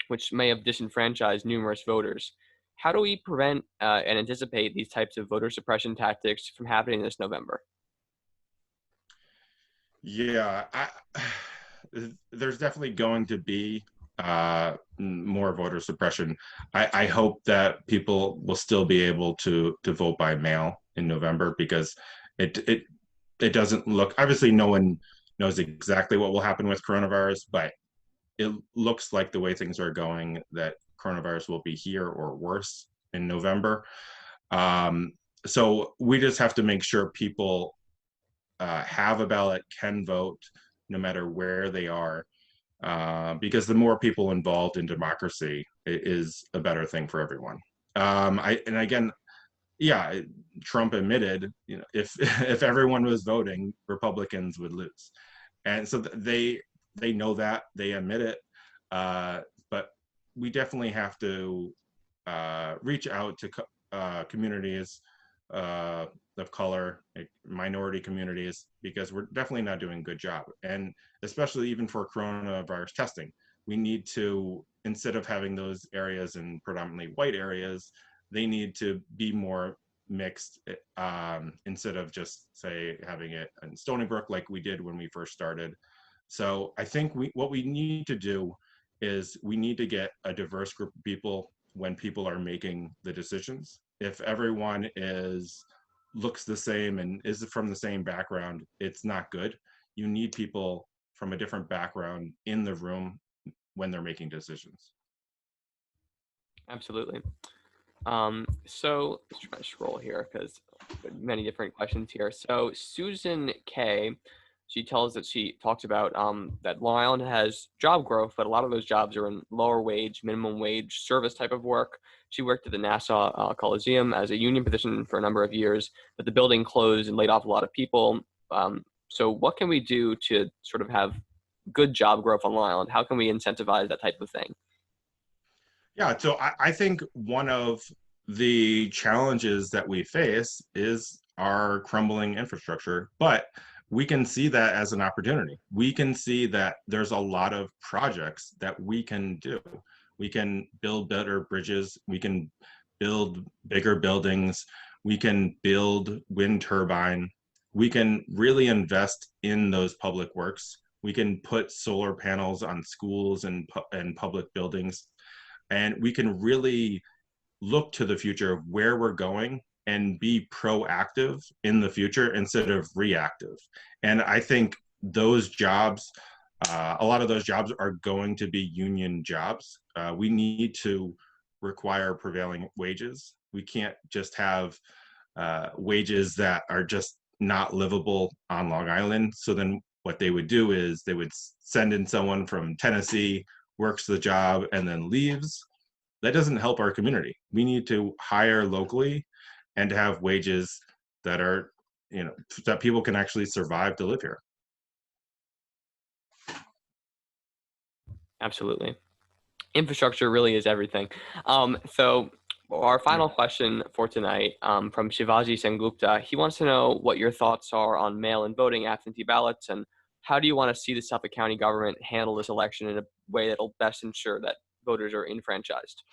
which may have disenfranchised numerous voters. How do we prevent and anticipate these types of voter suppression tactics from happening this November? Yeah, there's definitely going to be more voter suppression. I hope that people will still be able to vote by mail in November, because it doesn't look, obviously no one knows exactly what will happen with coronavirus, but it looks like the way things are going that coronavirus will be here or worse in November. So we just have to make sure people have a ballot, can vote no matter where they are, because the more people involved in democracy is a better thing for everyone. And again, yeah, Trump admitted, if everyone was voting, Republicans would lose, and so they know that, they admit it, but we definitely have to reach out to communities of color, like minority communities, because we're definitely not doing a good job. And especially even for coronavirus testing, we need to, instead of having those areas in predominantly white areas, they need to be more mixed, instead of just, say, having it in Stony Brook like we did when we first started. So I think what we need to do is we need to get a diverse group of people when people are making the decisions. If everyone looks the same and is from the same background, it's not good. You need people from a different background in the room when they're making decisions. Absolutely. So let's try to scroll here because many different questions here. So Susan K, she talks about that Long Island has job growth, but a lot of those jobs are in lower wage, minimum wage service type of work. She worked at the Nassau Coliseum as a union position for a number of years, but the building closed and laid off a lot of people. So what can we do to sort of have good job growth on Long Island? How can we incentivize that type of thing? Yeah, so I think one of the challenges that we face is our crumbling infrastructure, but we can see that as an opportunity. We can see that there's a lot of projects that we can do. We can build better bridges, we can build bigger buildings, we can build wind turbine, we can really invest in those public works. We can put solar panels on schools and public buildings. And we can really look to the future of where we're going and be proactive in the future instead of reactive. And I think those jobs, a lot of those jobs are going to be union jobs. We need to require prevailing wages. We can't just have wages that are just not livable on Long Island. So then what they would do is they would send in someone from Tennessee, works the job, and then leaves. That doesn't help our community. We need to hire locally and to have wages that are, that people can actually survive to live here. Absolutely. Infrastructure really is everything. So our final question for tonight, from Shivaji Sengupta, he wants to know what your thoughts are on mail-in voting, absentee ballots, and how do you want to see the Suffolk County government handle this election in a way that'll best ensure that voters are enfranchised?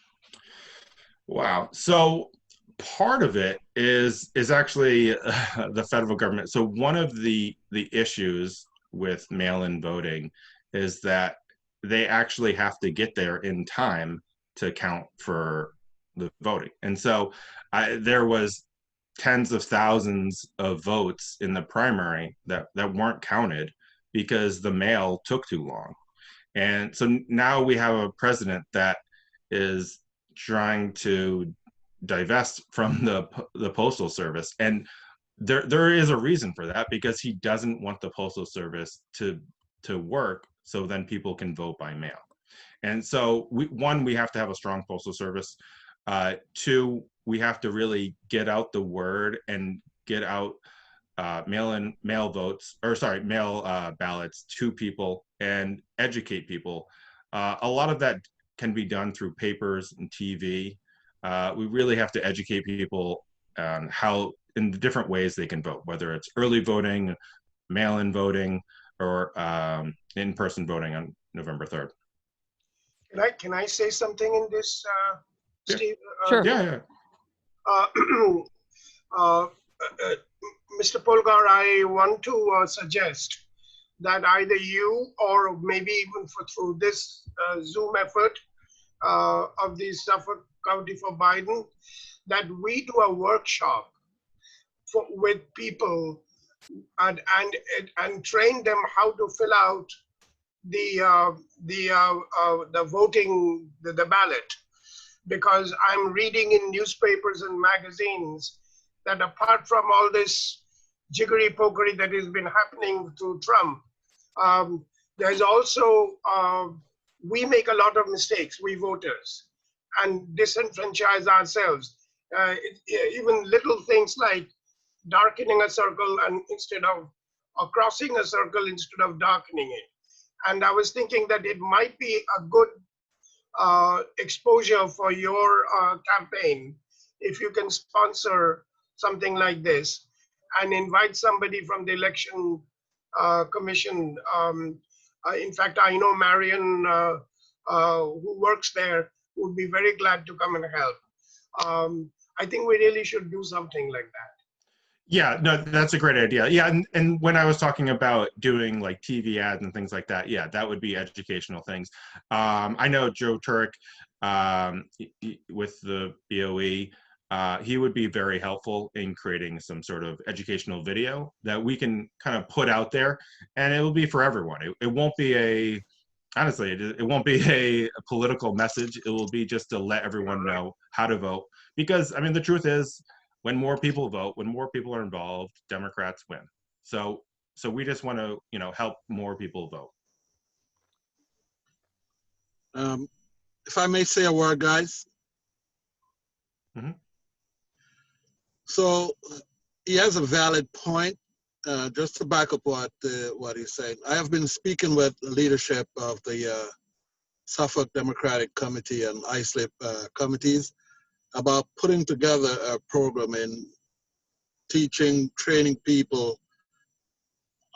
Wow. So part of it is actually the federal government. So one of the issues with mail-in voting is that they actually have to get there in time to count for the voting. And so there was tens of thousands of votes in the primary that weren't counted because the mail took too long. And so now we have a president that is trying to divest from the postal service, and there is a reason for that, because he doesn't want the postal service to work so then people can vote by mail. And so we have to have a strong postal service. Two, we have to really get out the word and get out mail ballots to people and educate people. A lot of that can be done through papers and TV. We really have to educate people on how, in the different ways they can vote, whether it's early voting, mail-in voting, or in-person voting on November 3rd. Can I say something in this, Steve? Sure. Yeah. Mr. Polgar, I want to suggest that either you or maybe even through this Zoom effort of the Suffolk County for Biden, that we do a workshop with people and train them how to fill out the voting, the ballot, because I'm reading in newspapers and magazines that apart from all this jiggery pokery that has been happening through Trump, there's also we make a lot of mistakes, we voters, and disenfranchise ourselves. Even little things like darkening a circle and instead of, or crossing a circle instead of darkening it. And I was thinking that it might be a good exposure for your campaign if you can sponsor something like this and invite somebody from the election commission. In fact, I know Marion, who works there, would be very glad to come and help. I think we really should do something like that. Yeah, no, that's a great idea. Yeah, and when I was talking about doing like TV ads and things like that, yeah, that would be educational things. I know Joe Turek with the BOE, he would be very helpful in creating some sort of educational video that we can kind of put out there, and it will be for everyone. It won't be honestly, it won't be a political message. It will be just to let everyone know how to vote. Because, I mean, the truth is, when more people vote, when more people are involved, Democrats win. So we just want to, help more people vote. If I may say a word, guys. Mm-hmm. So he has a valid point. Just to back up what he's saying, I have been speaking with the leadership of the Suffolk Democratic Committee and ISLIP committees about putting together a program in teaching, training people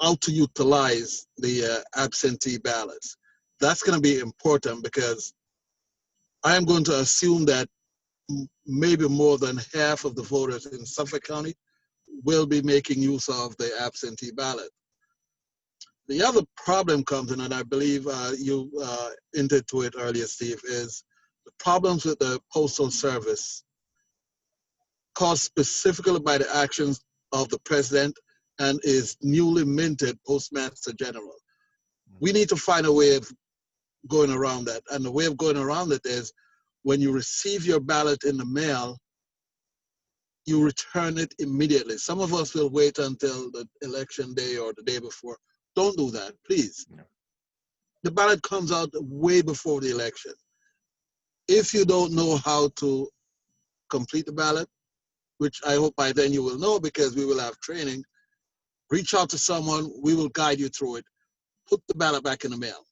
how to utilize the absentee ballots. That's going to be important because I am going to assume that maybe more than half of the voters in Suffolk County will be making use of the absentee ballot. The other problem comes in, and I believe you hinted to it earlier, Steve, is the problems with the Postal Service caused specifically by the actions of the president and his newly minted Postmaster General. We need to find a way of going around that. And the way of going around it is when you receive your ballot in the mail, you return it immediately. Some of us will wait until the election day or the day before. Don't do that, please. No. The ballot comes out way before the election. If you don't know how to complete the ballot, which I hope by then you will know because we will have training, reach out to someone, we will guide you through it. Put the ballot back in the mail.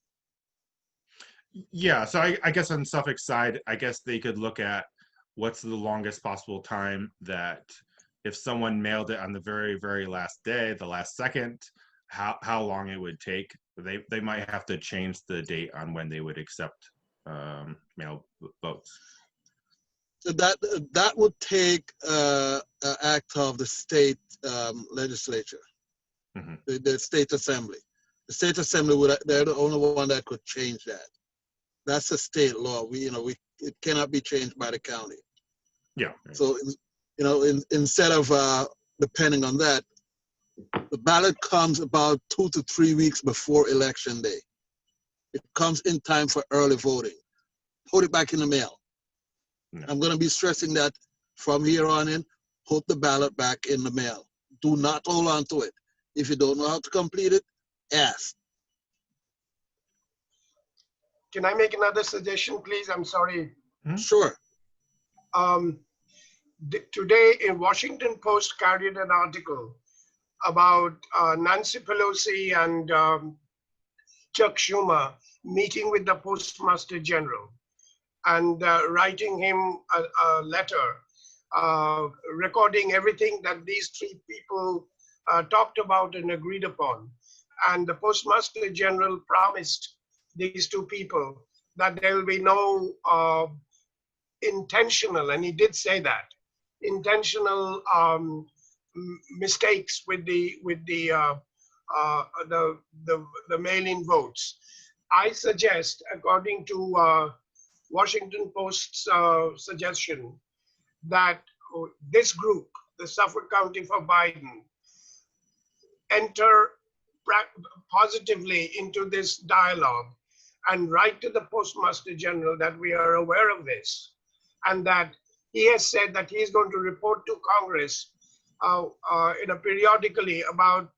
Yeah, so I guess on Suffolk's side, I guess they could look at what's the longest possible time that if someone mailed it on the very, very last day, the last second, how long it would take. They might have to change the date on when they would accept mail votes. So that would take an act of the state legislature, Mm-hmm. the state assembly. The state assembly they're the only one that could change that. That's a state law. It cannot be changed by the county. Yeah. So, instead of depending on that, the ballot comes about 2 to 3 weeks before election day. It comes in time for early voting. Put it back in the mail. No. I'm going to be stressing that from here on in. Put the ballot back in the mail. Do not hold on to it. If you don't know how to complete it, ask. Can I make another suggestion, please? I'm sorry. Sure. Today in Washington Post carried an article about Nancy Pelosi and Chuck Schumer meeting with the Postmaster General and writing him a letter recording everything that these three people talked about and agreed upon. And the Postmaster General promised these two people that there will be no intentional, and he did say that, intentional mistakes with the mail-in votes. I suggest, according to Washington Post's suggestion, that this group, the Suffolk County for Biden, enter positively into this dialogue and write to the Postmaster General that we are aware of this and that he has said that he is going to report to Congress periodically about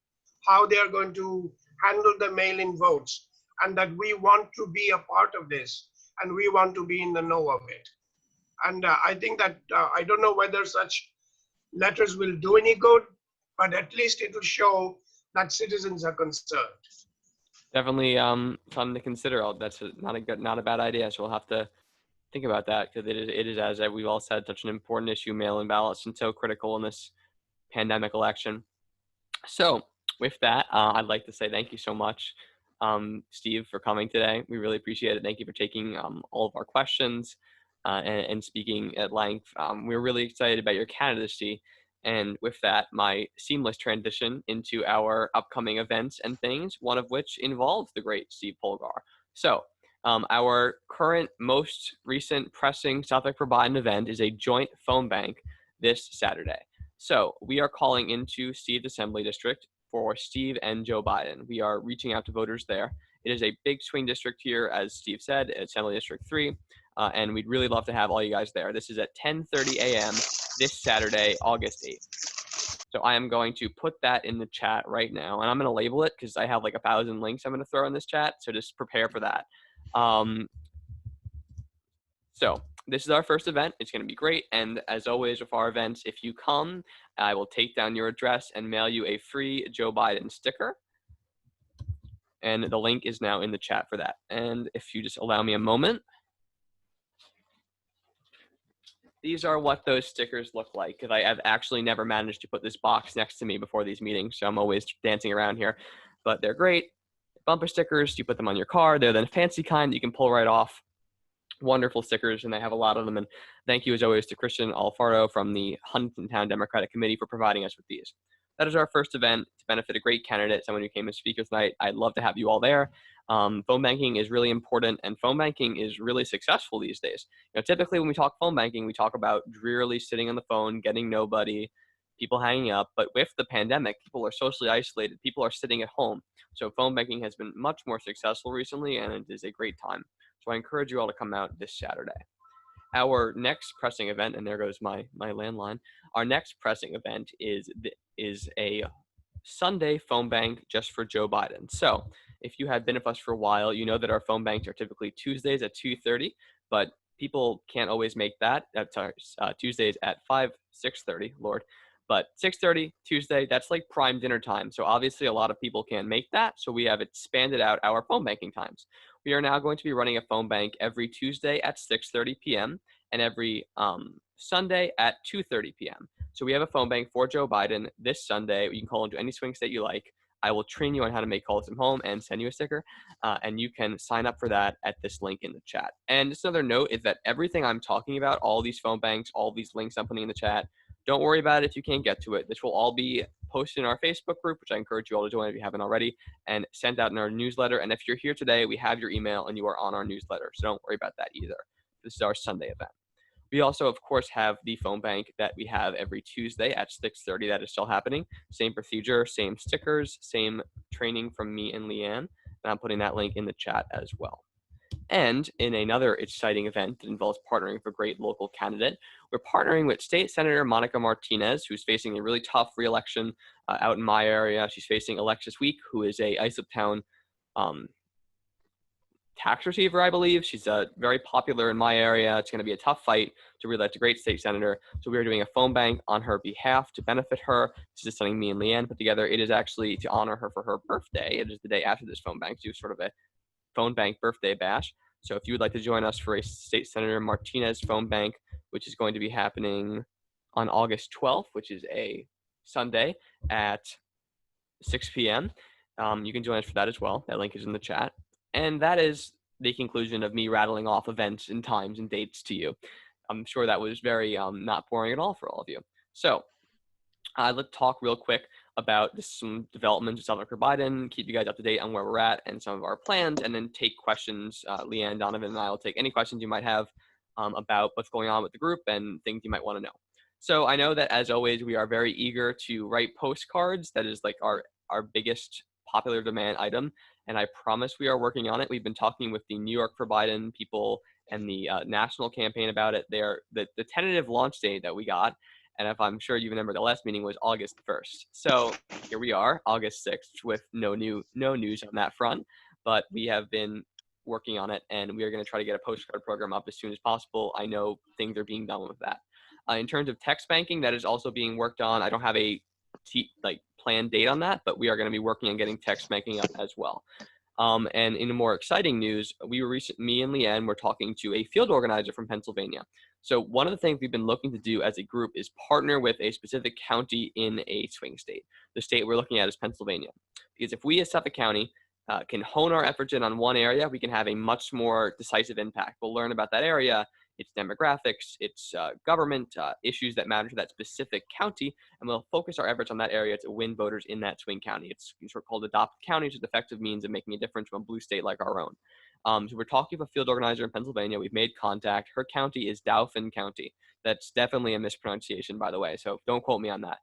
how they are going to handle the mail-in votes and that we want to be a part of this and we want to be in the know of it. And I think that, I don't know whether such letters will do any good, but at least it will show that citizens are concerned. Definitely something to consider. That's not a bad idea. So we'll have to think about that because it is, as we've all said, such an important issue, mail-in ballots, and so critical in this pandemic election. So with that, I'd like to say thank you so much, Steve, for coming today. We really appreciate it. Thank you for taking all of our questions and speaking at length. We're really excited about your candidacy. And with that, my seamless transition into our upcoming events and things, one of which involves the great Steve Polgar. So our current most recent pressing Suffolk for Biden event is a joint phone bank this Saturday. So we are calling into Steve's Assembly District for Steve and Joe Biden. We are reaching out to voters there. It is a big swing district here, as Steve said, Assembly District 3, and we'd really love to have all you guys there. This is at 10:30 a.m. this Saturday, August 8th. So I am going to put that in the chat right now, and I'm going to label it because I have like 1,000 links I'm going to throw in this chat, so just prepare for that. So this is our first event. It's going to be great. And as always with our events, if you come, I will take down your address and mail you a free Joe Biden sticker. And the link is now in the chat for that. And if you just allow me a moment. These are what those stickers look like because I have actually never managed to put this box next to me before these meetings. So I'm always dancing around here. But they're great. Bumper stickers, you put them on your car. They're the fancy kind that you can pull right off. Wonderful stickers, and they have a lot of them. And thank you, as always, to Christian Alfaro from the Huntington Town Democratic Committee for providing us with these. that is our first event to benefit a great candidate, someone who came as speaker tonight. I'd love to have you all there. Phone banking is really important, and phone banking is really successful these days. Typically when we talk phone banking, we talk about drearily sitting on the phone, getting nobody, people hanging up. But with the pandemic, people are socially isolated. People are sitting at home. So phone banking has been much more successful recently, and it is a great time. So I encourage you all to come out this Saturday. Our next pressing event, and there goes my landline. Our next pressing event is a Sunday phone bank just for Joe Biden. So if you have been with us for a while, you know that our phone banks are typically Tuesdays at 2:30, but people can't always make that. That's our Tuesdays at 6:30, Lord. But 6:30 Tuesday, that's like prime dinner time. So obviously a lot of people can't make that. So we have expanded out our phone banking times. We are now going to be running a phone bank every Tuesday at 6:30 p.m. and every Sunday at 2:30 p.m. So we have a phone bank for Joe Biden this Sunday. You can call into any swing state you like. I will train you on how to make calls from home and send you a sticker. And you can sign up for that at this link in the chat. And just another note is that everything I'm talking about, all these phone banks, all these links I'm putting in the chat, don't worry about it if you can't get to it. This will all be posted in our Facebook group, which I encourage you all to join if you haven't already, and sent out in our newsletter. And if you're here today, we have your email and you are on our newsletter. So don't worry about that either. This is our Sunday event. We also, of course, have the phone bank that we have every Tuesday at 6:30. That is still happening. Same procedure, same stickers, same training from me and Leanne. And I'm putting that link in the chat as well. And in another exciting event that involves partnering with a great local candidate, we're partnering with State Senator Monica Martinez, who's facing a really tough re-election out in my area. She's facing Alexis Week, who is a Islip tax receiver, I believe. She's very popular in my area. It's going to be a tough fight to re-elect a great state senator. So we are doing a phone bank on her behalf to benefit her. This is something me and Leanne put together. It is actually to honor her for her birthday. It is the day after this phone bank, so sort of a phone bank birthday bash. So if you would like to join us for a State Senator Martinez phone bank, which is going to be happening on August 12th, which is a Sunday at 6 p.m., you can join us for that as well. That link is in the chat. And that is the conclusion of me rattling off events and times and dates to you. I'm sure that was very not boring at all for all of you. So let's talk real quick about some developments with Suffolk Biden, keep you guys up to date on where we're at and some of our plans, and then take questions. Leanne, Donovan, and I will take any questions you might have about what's going on with the group and things you might want to know. So I know that, as always, we are very eager to write postcards. That is like our biggest popular demand item, and I promise we are working on it. We've been talking with the New York for Biden people and the national campaign about it. They are the tentative launch date that we got. And if I'm sure you remember, the last meeting was August 1st. So here we are, August 6th, with no news on that front. But we have been working on it, and we are going to try to get a postcard program up as soon as possible. I know things are being done with that. In terms of text banking, that is also being worked on. I don't have a planned date on that, but we are going to be working on getting text banking up as well. And in more exciting news, me and Leanne were talking to a field organizer from Pennsylvania. So one of the things we've been looking to do as a group is partner with a specific county in a swing state. The state we're looking at is Pennsylvania. Because if we as Suffolk County can hone our efforts in on one area, we can have a much more decisive impact. We'll learn about that area, its demographics, its government issues that matter to that specific county, and we'll focus our efforts on that area to win voters in that swing county. It's sort of called adopted counties, with effective means of making a difference from a blue state like our own. So we're talking with a field organizer in Pennsylvania. We've made contact. Her county is Dauphin County. That's definitely a mispronunciation, by the way, so don't quote me on that.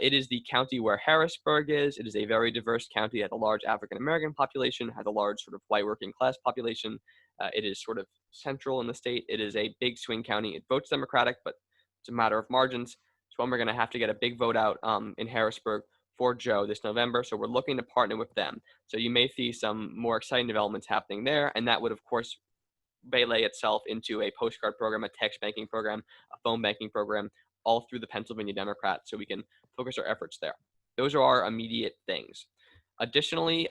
It is the county where Harrisburg is. It is a very diverse county. It has a large African-American population, has a large sort of white working class population. It is sort of central in the state. It is a big swing county. It votes Democratic, but it's a matter of margins. So we're going to have to get a big vote out in Harrisburg for Joe this November. So we're looking to partner with them. So you may see some more exciting developments happening there. And that would, of course, relay itself into a postcard program, a text banking program, a phone banking program, all through the Pennsylvania Democrats, so we can focus our efforts there. Those are our immediate things. Additionally,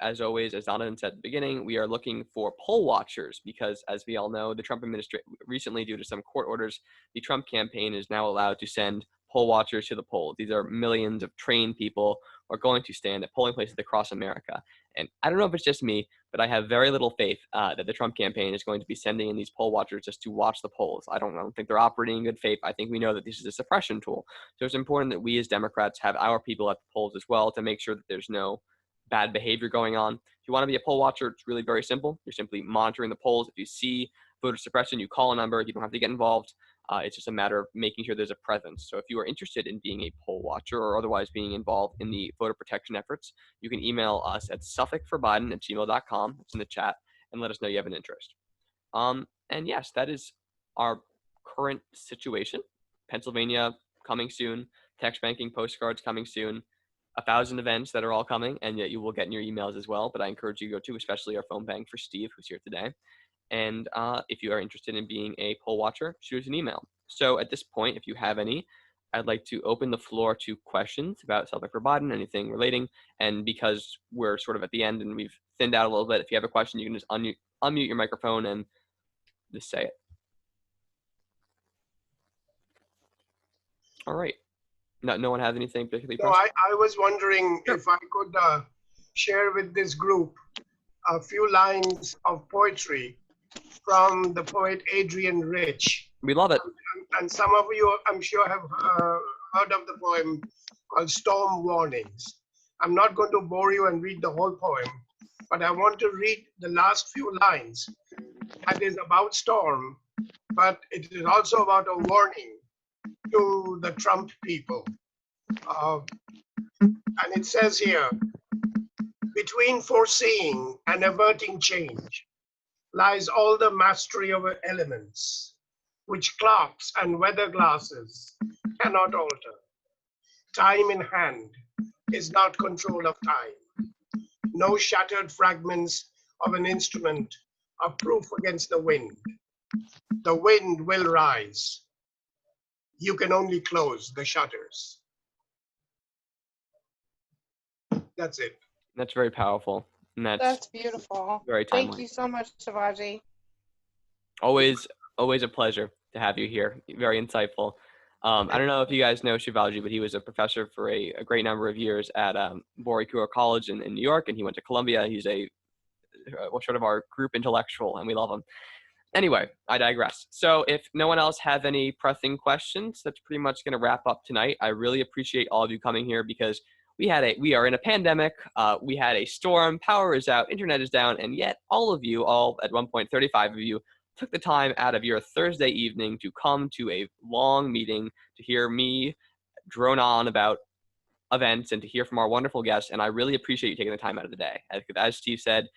as always, as Donovan said at the beginning, we are looking for poll watchers because, as we all know, the Trump administration recently, due to some court orders, the Trump campaign is now allowed to send poll watchers to the polls. These are millions of trained people who are going to stand at polling places across America. And I don't know if it's just me, but I have very little faith that the Trump campaign is going to be sending in these poll watchers just to watch the polls. I don't think they're operating in good faith. I think we know that this is a suppression tool. So it's important that we as Democrats have our people at the polls as well to make sure that there's no bad behavior going on. If you want to be a poll watcher, it's really very simple. You're simply monitoring the polls. If you see voter suppression, you call a number. You don't have to get involved. It's just a matter of making sure there's a presence. So if you are interested in being a poll watcher or otherwise being involved in the voter protection efforts, you can email us at suffolkforbiden@gmail.com. It's in the chat, and let us know you have an interest. And yes, that is our current situation. Pennsylvania coming soon, text banking postcards coming soon, 1,000 events that are all coming, and yet you will get in your emails as well. But I encourage you to go to, especially our phone bank for Steve, who's here today. And if you are interested in being a poll watcher, shoot us an email. So at this point, if you have any, I'd like to open the floor to questions about Suffolk for Biden, anything relating. And because we're sort of at the end and we've thinned out a little bit, if you have a question, you can just unmute your microphone and just say it. All right. No one has anything particularly No, pressing? I was wondering if I could share with this group a few lines of poetry from the poet Adrian Rich. We love it. And some of you, I'm sure, have heard of the poem called Storm Warnings. I'm not going to bore you and read the whole poem, but I want to read the last few lines. That is about storm, but it is also about a warning to the Trump people. And it says here, between foreseeing and averting change lies all the mastery of elements, which clocks and weather glasses cannot alter. Time in hand is not control of time. No shattered fragments of an instrument are proof against the wind. The wind will rise. You can only close the shutters. That's it. That's very powerful. And That's beautiful. very timely. Thank you so much, Shivaji. Always a pleasure to have you here. Very insightful. I don't know if you guys know Shivaji, but he was a professor for a great number of years at Boricua College in New York, and he went to Columbia. He's sort of our group intellectual, and we love him. Anyway, I digress. So if no one else has any pressing questions, that's pretty much going to wrap up tonight. I really appreciate all of you coming here because we are in a pandemic. We had a storm, power is out, internet is down, and yet all at one point, 35 of you, took the time out of your Thursday evening to come to a long meeting to hear me drone on about events and to hear from our wonderful guests. And I really appreciate you taking the time out of the day. As Steve said,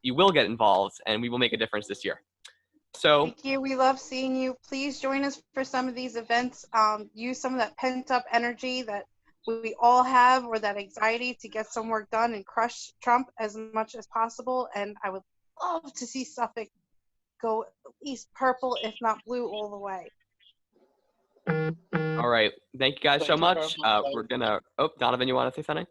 you will get involved and we will make a difference this year. So Thank you. We love seeing you. Please join us for some of these events. Use some of that pent up energy that we all have, or that anxiety to get some work done and crush Trump as much as possible. And I would love to see Suffolk go at least purple, if not blue, all the way. all right. Thank you guys so much. We're gonna Donovan, you want to say something?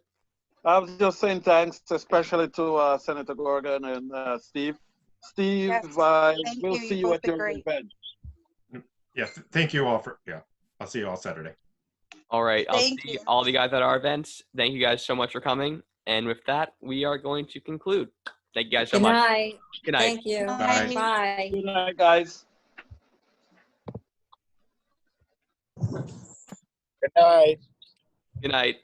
I was just saying thanks, especially to Senator Gaughran and Steve. Steve, Yes, I thank will you. see You you both at did your great. event. Yes, thank you all I'll see you all Saturday. All right. I'll Thank see you. all of you guys at our events. Thank you guys so much for coming. And with that, we are going to conclude. Thank you guys so Good much. night. Good night. Thank you. Bye. Bye. Good night, guys. Good night. Good night.